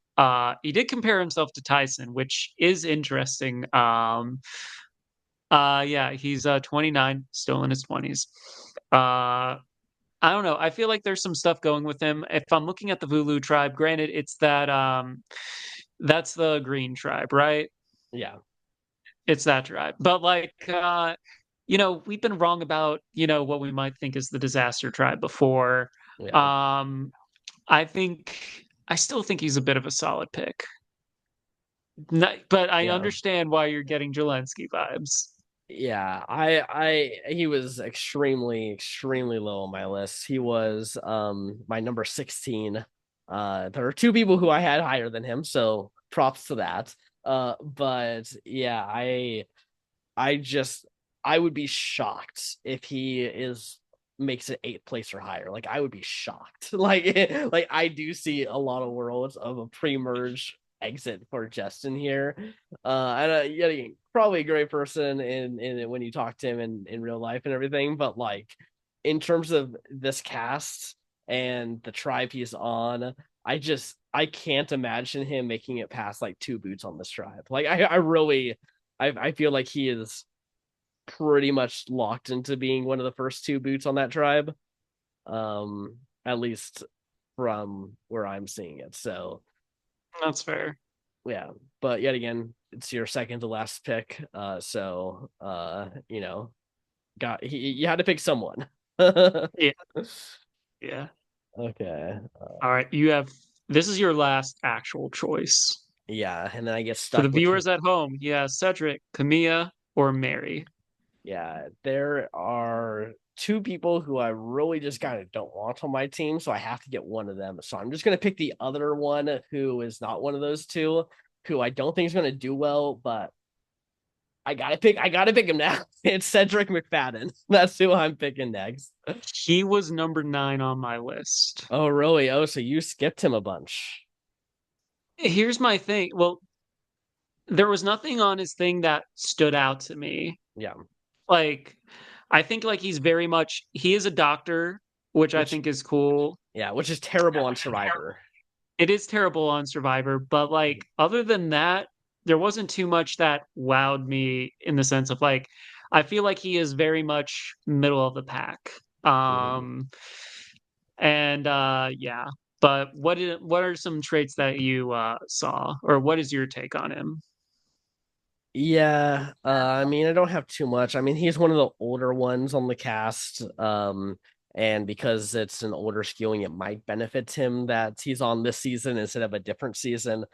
He did compare himself to Tyson, which is interesting. Yeah, he's 29, still in his 20s. Uh I don't know. I feel like there's some stuff going with him. If I'm looking at the Vulu tribe, granted it's that that's the green tribe, right? Yeah, It's that tribe. But like we've been wrong about, what we might think is the disaster tribe before. yeah, Um I still think he's a bit of a solid pick. But I yeah. understand why you're getting Jelensky vibes. Yeah, he was extremely low on my list. He was my number 16. There are two people who I had higher than him, so props to that. But yeah, I just I would be shocked if he is makes it eighth place or higher. Like I would be shocked. Like I do see a lot of worlds of a pre-merge exit for Justin here. And yeah, probably a great person in when you talk to him in real life and everything, but like in terms of this cast and the tribe he's on, I can't imagine him making it past like two boots on this tribe. Like I really I feel like he is pretty much locked into being one of the first two boots on that tribe. At least from where I'm seeing it. So That's fair. yeah, but yet again, it's your second to last pick. Got you had to pick someone. Okay. Yeah. Yeah. Uh, All right. This is your last actual choice. yeah, and then I get For the stuck with viewers at home, Cedric, Camilla, or Mary. yeah, there are two people who I really just kind of don't want on my team, so I have to get one of them. So I'm just gonna pick the other one who is not one of those two, who I don't think is gonna do well, but I gotta pick him now. It's Cedric McFadden. That's who I'm picking next. He was number 9 on my list. Oh, really? Oh, so you skipped him a bunch. Here's my thing. Well, there was nothing on his thing that stood out to me. Yeah. Like, I think like he is a doctor, which I Which think is cool. yeah, which is terrible on Survivor. It is terrible on Survivor, but like other than that, there wasn't too much that wowed me in the sense of like I feel like he is very much middle of the pack. Mhm. Um and yeah. But what are some traits that you saw, or what is your take on him? Yeah, I mean, I don't have too much. I mean, he's one of the older ones on the cast. And because it's an older skewing, it might benefit him that he's on this season instead of a different season.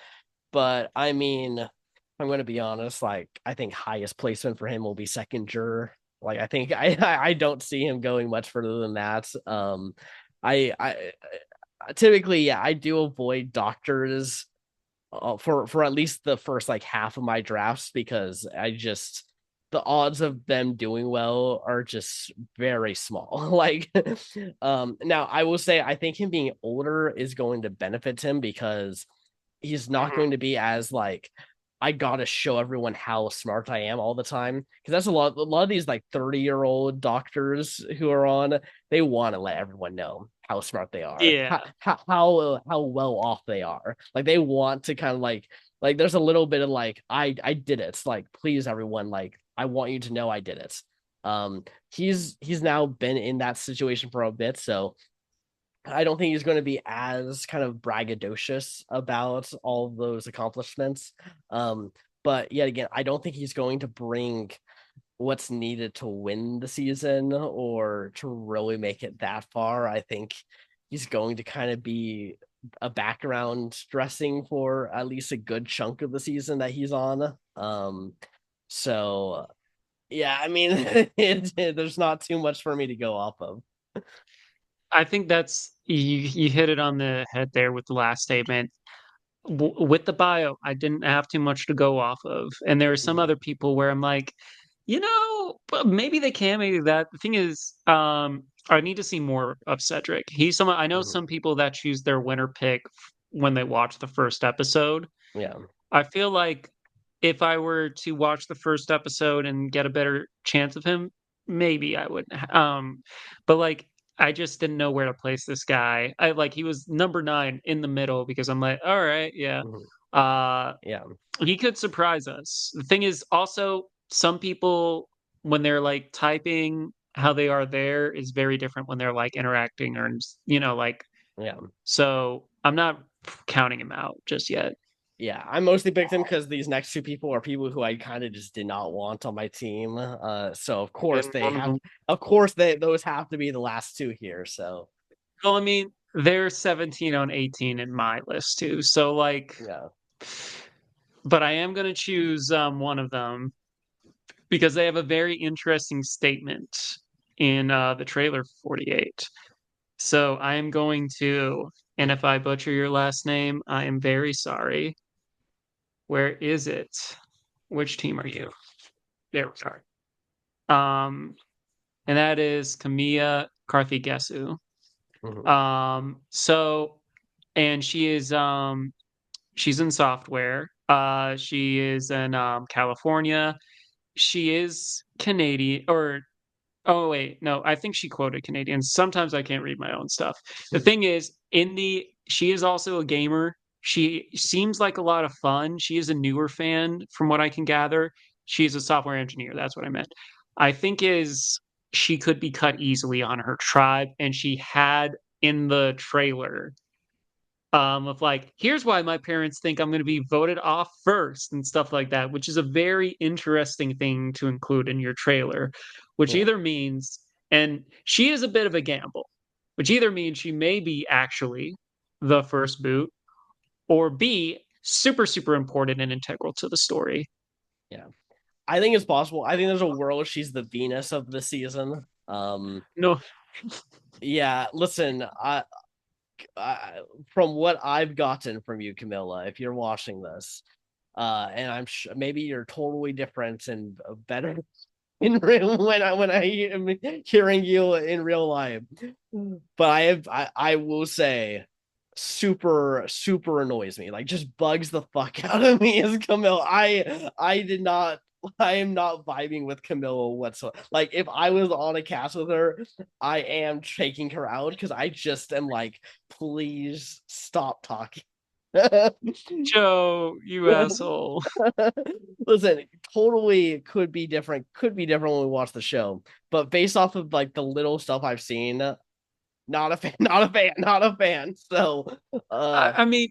But I mean, I'm going to be honest, like, I think highest placement for him will be second juror. Like, I think I don't see him going much further than that. I typically, yeah, I do avoid doctors for at least the first like half of my drafts because I just the odds of them doing well are just very small. Like now I will say I think him being older is going to benefit him because he's not Mhm. going to be as like I gotta show everyone how smart I am all the time because that's a lot of these like 30-year-old doctors who are on they want to let everyone know how smart they are Yeah. how well off they are like they want to kind of like there's a little bit of like I did it like please everyone like I want you to know I did it he's now been in that situation for a bit so I don't think he's going to be as kind of braggadocious about all of those accomplishments. Um, but yet again, I don't think he's going to bring what's needed to win the season or to really make it that far. I think he's going to kind of be a background dressing for at least a good chunk of the season that he's on. So yeah, I mean, there's not too much for me to go off of. I think that's you hit it on the head there with the last statement. With the bio, I didn't have too much to go off of. And there are some Mhm. other people where I'm like, but maybe they can, maybe that. The thing is, I need to see more of Cedric. He's someone I know Mhm. some people that choose their winner pick when they watch the first episode. Yeah. I feel like if I were to watch the first episode and get a better chance of him, maybe I would. But like I just didn't know where to place this guy. He was number 9 in the middle because I'm like, all right, yeah. Mhm. Uh Yeah. he could surprise us. The thing is also some people when they're like typing, how they are there is very different when they're like interacting or like Yeah. so I'm not counting him out just yet. Yeah, I mostly picked him because these next two people are people who I kind of just did not want on my team. So of course And they one of have, them, of course they those have to be the last two here. So well, I mean, they're 17 on 18 in my list too. So like, yeah. but I am gonna choose one of them because they have a very interesting statement in the trailer for 48. So I am going to, and if I butcher your last name, I am very sorry. Where is it? Which team are you? There we are. And that is Kamiya Karthikesu. Mhm. So and she's in software. She is in California. She is Canadian or oh wait, no, I think she quoted Canadian. Sometimes I can't read my own stuff. The thing is, she is also a gamer. She seems like a lot of fun. She is a newer fan, from what I can gather. She's a software engineer. That's what I meant. I think is she could be cut easily on her tribe, and she had in the trailer of like, here's why my parents think I'm going to be voted off first and stuff like that, which is a very interesting thing to include in your trailer, which Yeah. either means, and she is a bit of a gamble, which either means she may be actually the first boot, or B, super, super important and integral to the story. Yeah. I think it's possible. I think there's a world she's the Venus of the season. No, Yeah, listen, from what I've gotten from you, Camilla, if you're watching this, and I'm sure maybe you're totally different and better in real when I am hearing you in real life. But I will say super annoys me. Like just bugs the fuck out of me as Camille. I did not I am not vibing with Camilla whatsoever. Like if I was on a cast with her, I am taking her out because I just am like, please stop talking. Joe, you asshole. Listen, totally could be different when we watch the show. But based off of like the little stuff I've seen, not a fan, not a fan, not a fan. So I mean,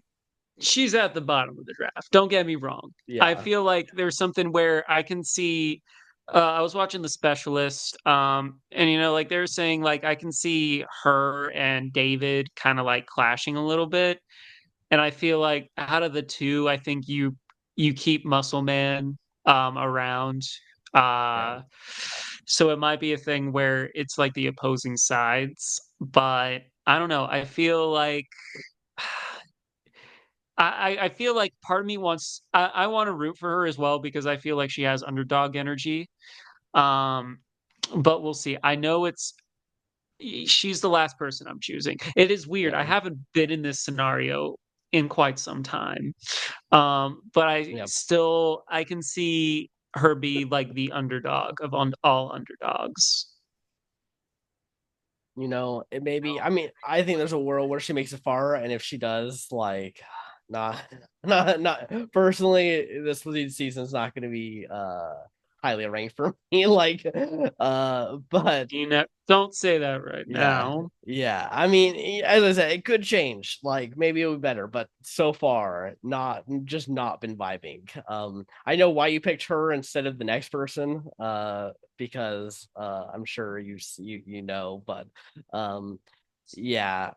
she's at the bottom of the draft. Don't get me wrong. I yeah. feel like there's something where I can see. I was watching The Specialist, and like they're saying, like I can see her and David kind of like clashing a little bit, and I feel like out of the two, I think you keep Muscle Man around. Yeah. Uh, so it might be a thing where it's like the opposing sides, but I don't know. I feel like I feel like part of me wants I want to root for her as well because I feel like she has underdog energy. Um, but we'll see. I know she's the last person I'm choosing. It is weird. I Yeah. haven't been in this scenario in quite some time. But Yeah. I can see her be like the underdog of all underdogs. It may be. I mean, I think there's a world where she makes it far, and if she does, like, not, not personally, this lead season's not going to be highly ranked for me. Like, but Don't say that right yeah, now. yeah. I mean, as I said, it could change. Like, maybe it'll be better, but so far, not been vibing. I know why you picked her instead of the next person. Because I'm sure you know, but um, yeah.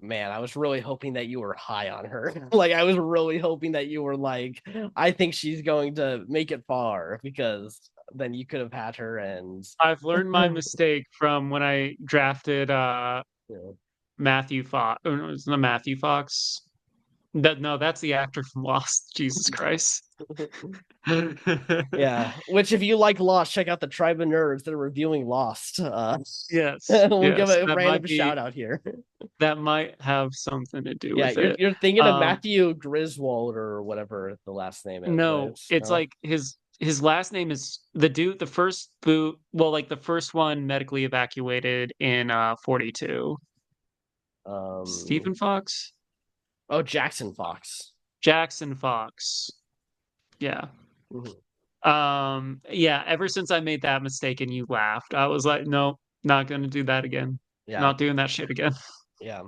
Man, I was really hoping that you were high on her. Like, I was really hoping that you were like, I think she's going to make it far because then you could have had her and I've learned my mistake from when I drafted yeah. Matthew Fox. Oh, no, it's not Matthew Fox. That no, that's the actor from Lost. Jesus Christ. Yeah, which if you like Lost, check out the Tribe of Nerds that are reviewing Lost. Yes, We'll give yes, a random shout out here. that might have something to do Yeah, with it. you're thinking of Um, Matthew Griswold or whatever the last name is, right? no, it's No. like his last name is the dude, the first boot, well, like the first one medically evacuated in 42. Um. Stephen Fox? Oh, Jackson Fox. Jackson Fox. Yeah. Mhm. Yeah, ever since I made that mistake and you laughed, I was like, nope, not gonna do that again. Yeah, Not doing that shit again. yeah,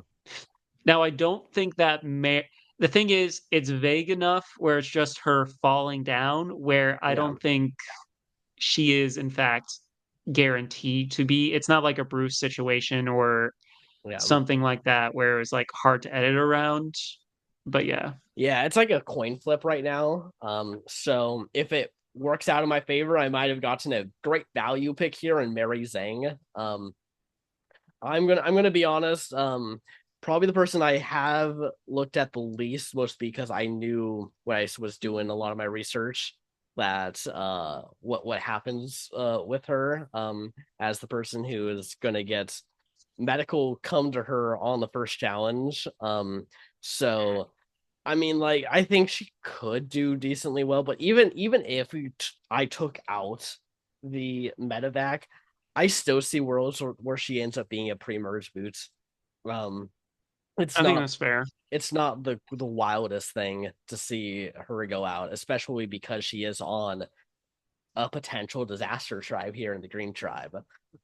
Now, I don't think that the thing is, it's vague enough where it's just her falling down, where I yeah, don't think she is, in fact, guaranteed to be. It's not like a Bruce situation or yeah. something like that where it's like hard to edit around. But yeah, Yeah, it's like a coin flip right now. So if it works out in my favor, I might have gotten a great value pick here in Mary Zhang. I'm gonna be honest. Probably the person I have looked at the least, mostly because I knew when I was doing a lot of my research that what happens with her as the person who is gonna get medical come to her on the first challenge. So I mean, like, I think she could do decently well, but even if I took out the medevac, I still see worlds where she ends up being a pre-merge boot. Um, it's I think not that's fair. it's not the wildest thing to see her go out, especially because she is on a potential disaster tribe here in the Green Tribe.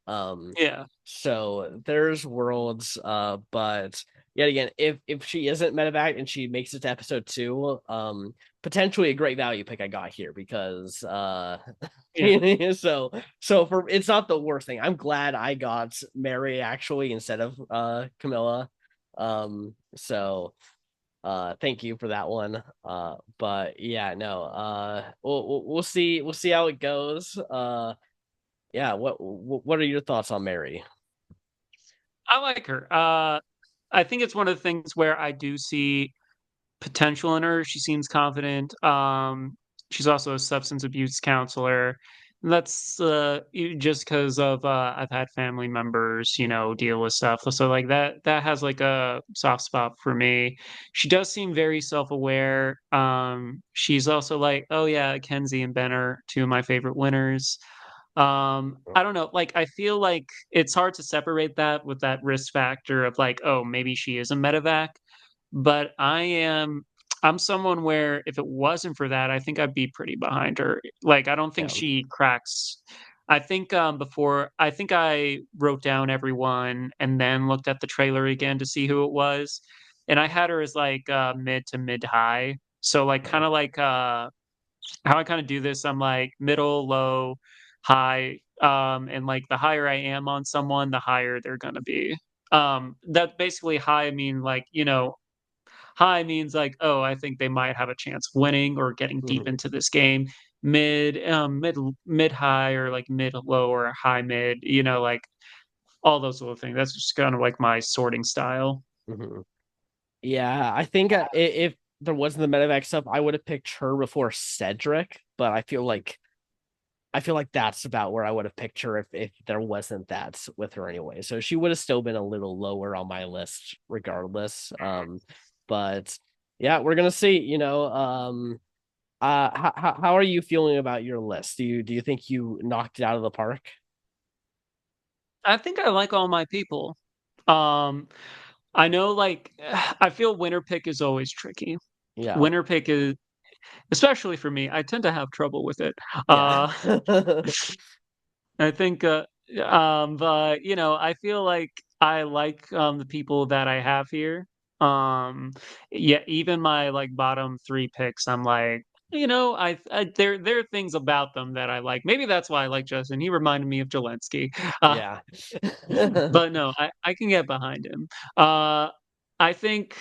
Um, Yeah. so there's worlds, but yet again, if she isn't medevac and she makes it to episode 2, potentially a great value pick I got here because Yeah. so for it's not the worst thing. I'm glad I got Mary actually instead of Camilla. So thank you for that one. But yeah, no. We'll see how it goes. Yeah, what are your thoughts on Mary? I like her. I think it's one of the things where I do see potential in her. She seems confident. She's also a substance abuse counselor. That's just because of I've had family members, deal with stuff. So like that has like a soft spot for me. She does seem very self-aware. She's also like, oh yeah, Kenzie and Ben are two of my favorite winners. I don't know, like I feel like it's hard to separate that with that risk factor of like, oh, maybe she is a medevac, but I'm someone where if it wasn't for that, I think I'd be pretty behind her. Like I don't think Yeah. she cracks. I think before I think I wrote down everyone and then looked at the trailer again to see who it was. And I had her as like mid to mid high. So like kind of like how I kind of do this, I'm like middle, low, high, and like the higher I am on someone, the higher they're gonna be. That basically high mean like, high means like, oh, I think they might have a chance of winning or getting deep Mhm. into this game. Mid high or like mid low or high mid, like all those little things. That's just kind of like my sorting style. Mhm. Yeah, I think if there wasn't the medevac stuff, I would have picked her before Cedric, but I feel like that's about where I would have picked her if there wasn't that with her anyway. So she would have still been a little lower on my list regardless. But yeah, we're gonna see. How are you feeling about your list? Do you think you knocked it out of the park? I think I like all my people. Um, I know like I feel winner pick is always tricky. Yeah, Winner pick is especially for me, I tend to have trouble with it. yeah, Uh I think but I feel like I like the people that I have here. Yeah, even my like bottom 3 picks, I'm like, there are things about them that I like. Maybe that's why I like Justin. He reminded me of Jelensky. Uh yeah, but no, I can get behind him. Uh I think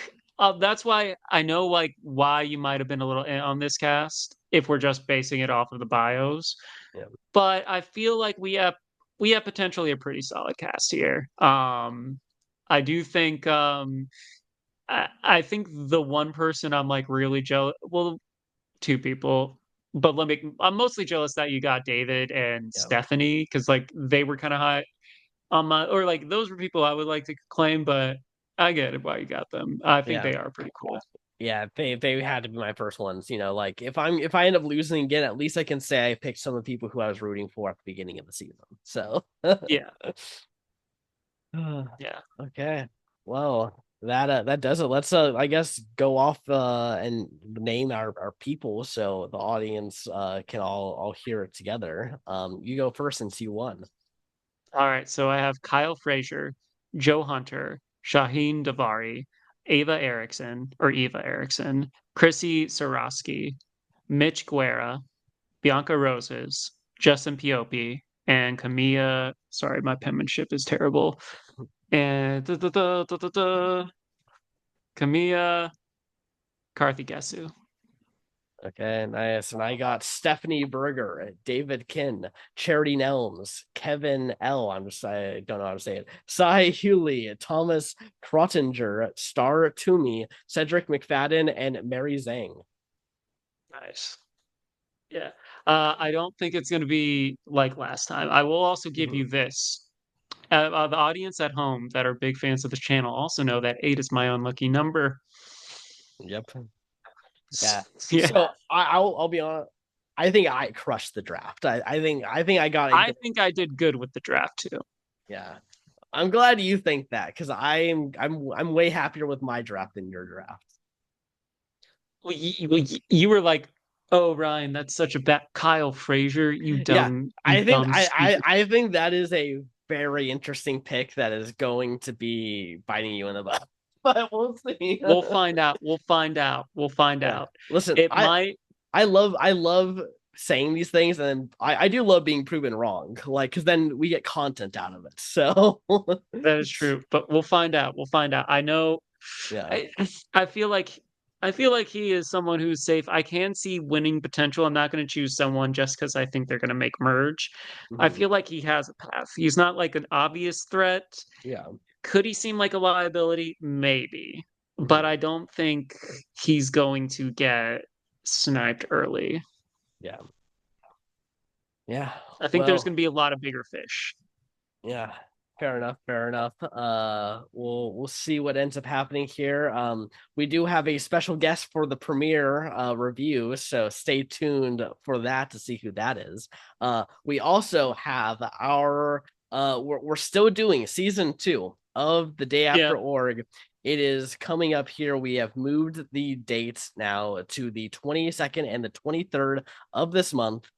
that's why I know like why you might have been a little on this cast if we're just basing it off of the bios, yeah, but I feel like we have potentially a pretty solid cast here. I do think I think the one person I'm like really jealous. Well, two people, but I'm mostly jealous that you got David and yeah, Stephanie because like they were kind of high on my or like those were people I would like to claim, but I get it why you got them. I think yeah. they are pretty cool. Yeah, they had to be my first ones. Like if I end up losing again, at least I can say I picked some of the people who I was rooting for at the beginning of the season. So Yeah, yeah. okay. Well, That does it. Let's I guess go off and name our people so the audience can all hear it together. You go first since you won. All right, so I have Kyle Frazier, Joe Hunter, Shaheen Davari, Eva Erickson, Chrissy Soroski, Mitch Guerra, Bianca Roses, Justin Piopi, and Camilla. Sorry, my penmanship is terrible. And Camilla Karthikesu. Okay, nice. And I got Stephanie Berger, David Kin, Charity Nelms, Kevin L. I don't know how to say it. Cy Hewley, Thomas Krottinger, Star Toomey, Cedric McFadden, and Mary Zhang. Nice. Yeah. I don't think it's going to be like last time. I will also give Mhm. you this. The audience at home that are big fans of the channel also know that 8 is my unlucky number. Yep. Yeah. Yeah. So I'll be honest. I think I crushed the draft. I think I got a I good. think I did good with the draft too. Yeah. I'm glad you think that because I'm way happier with my draft than your draft. You were like, "Oh, Ryan, that's such a bad Kyle Frazier, Yeah, you I think dumb I, stupid." I I think that is a very interesting pick that is going to be biting you in the butt. But we'll see. We'll find out. We'll find out. We'll find Yeah. out. Listen, It might. I love saying these things and I do love being proven wrong. Like because then we get content out of it. So That is true, but we'll find out. We'll find out. I know. yeah. I I feel like he is someone who's safe. I can see winning potential. I'm not going to choose someone just because I think they're going to make merge. I Mhm. feel like he has a path. He's not like an obvious threat. Yeah. Could he seem like a liability? Maybe, but Mhm. I don't think he's going to get sniped early. Yeah. Yeah. I think there's Well, going to be a lot of bigger fish. yeah, fair enough, fair enough. We'll see what ends up happening here. We do have a special guest for the premiere review, so stay tuned for that to see who that is. We also have our we're still doing season 2 of the Day Yeah. After Org. It is coming up here. We have moved the dates now to the 22nd and the 23rd of this month.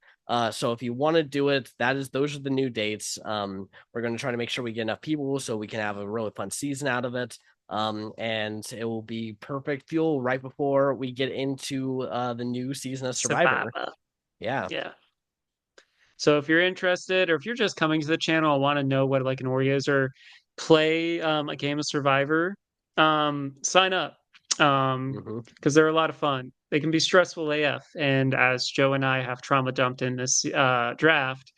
So if you want to do it, those are the new dates. We're going to try to make sure we get enough people so we can have a really fun season out of it. And it will be perfect fuel right before we get into the new season of Survivor. Survivor. Yeah. Yeah. So if you're interested, or if you're just coming to the channel and want to know what like an Ori is, or play a game of Survivor, sign up. Hmm. Because they're a lot of fun. They can be stressful AF, and as Joe and I have trauma dumped in this draft,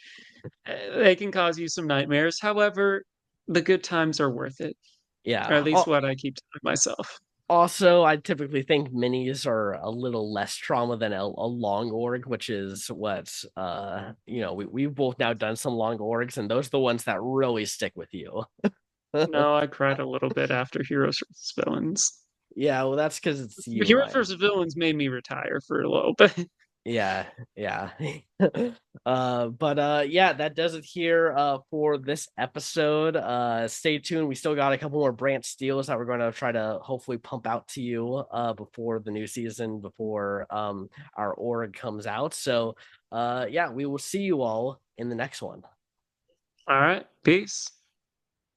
they can cause you some nightmares. However, the good times are worth it, or Yeah. at least what I keep telling myself. Also, I typically think minis are a little less trauma than a long org, which is what we've both now done some long orgs, and those are the ones that really stick with you. No, I cried a little bit after Heroes vs. Villains. Yeah, well, that's because it's you, Heroes Ryan. vs. Villains made me retire for a little bit. Yeah, yeah. But yeah, that does it here for this episode. Stay tuned. We still got a couple more branch steals that we're going to try to hopefully pump out to you before the new season, before our org comes out. So yeah, we will see you all in the next one. All right, peace.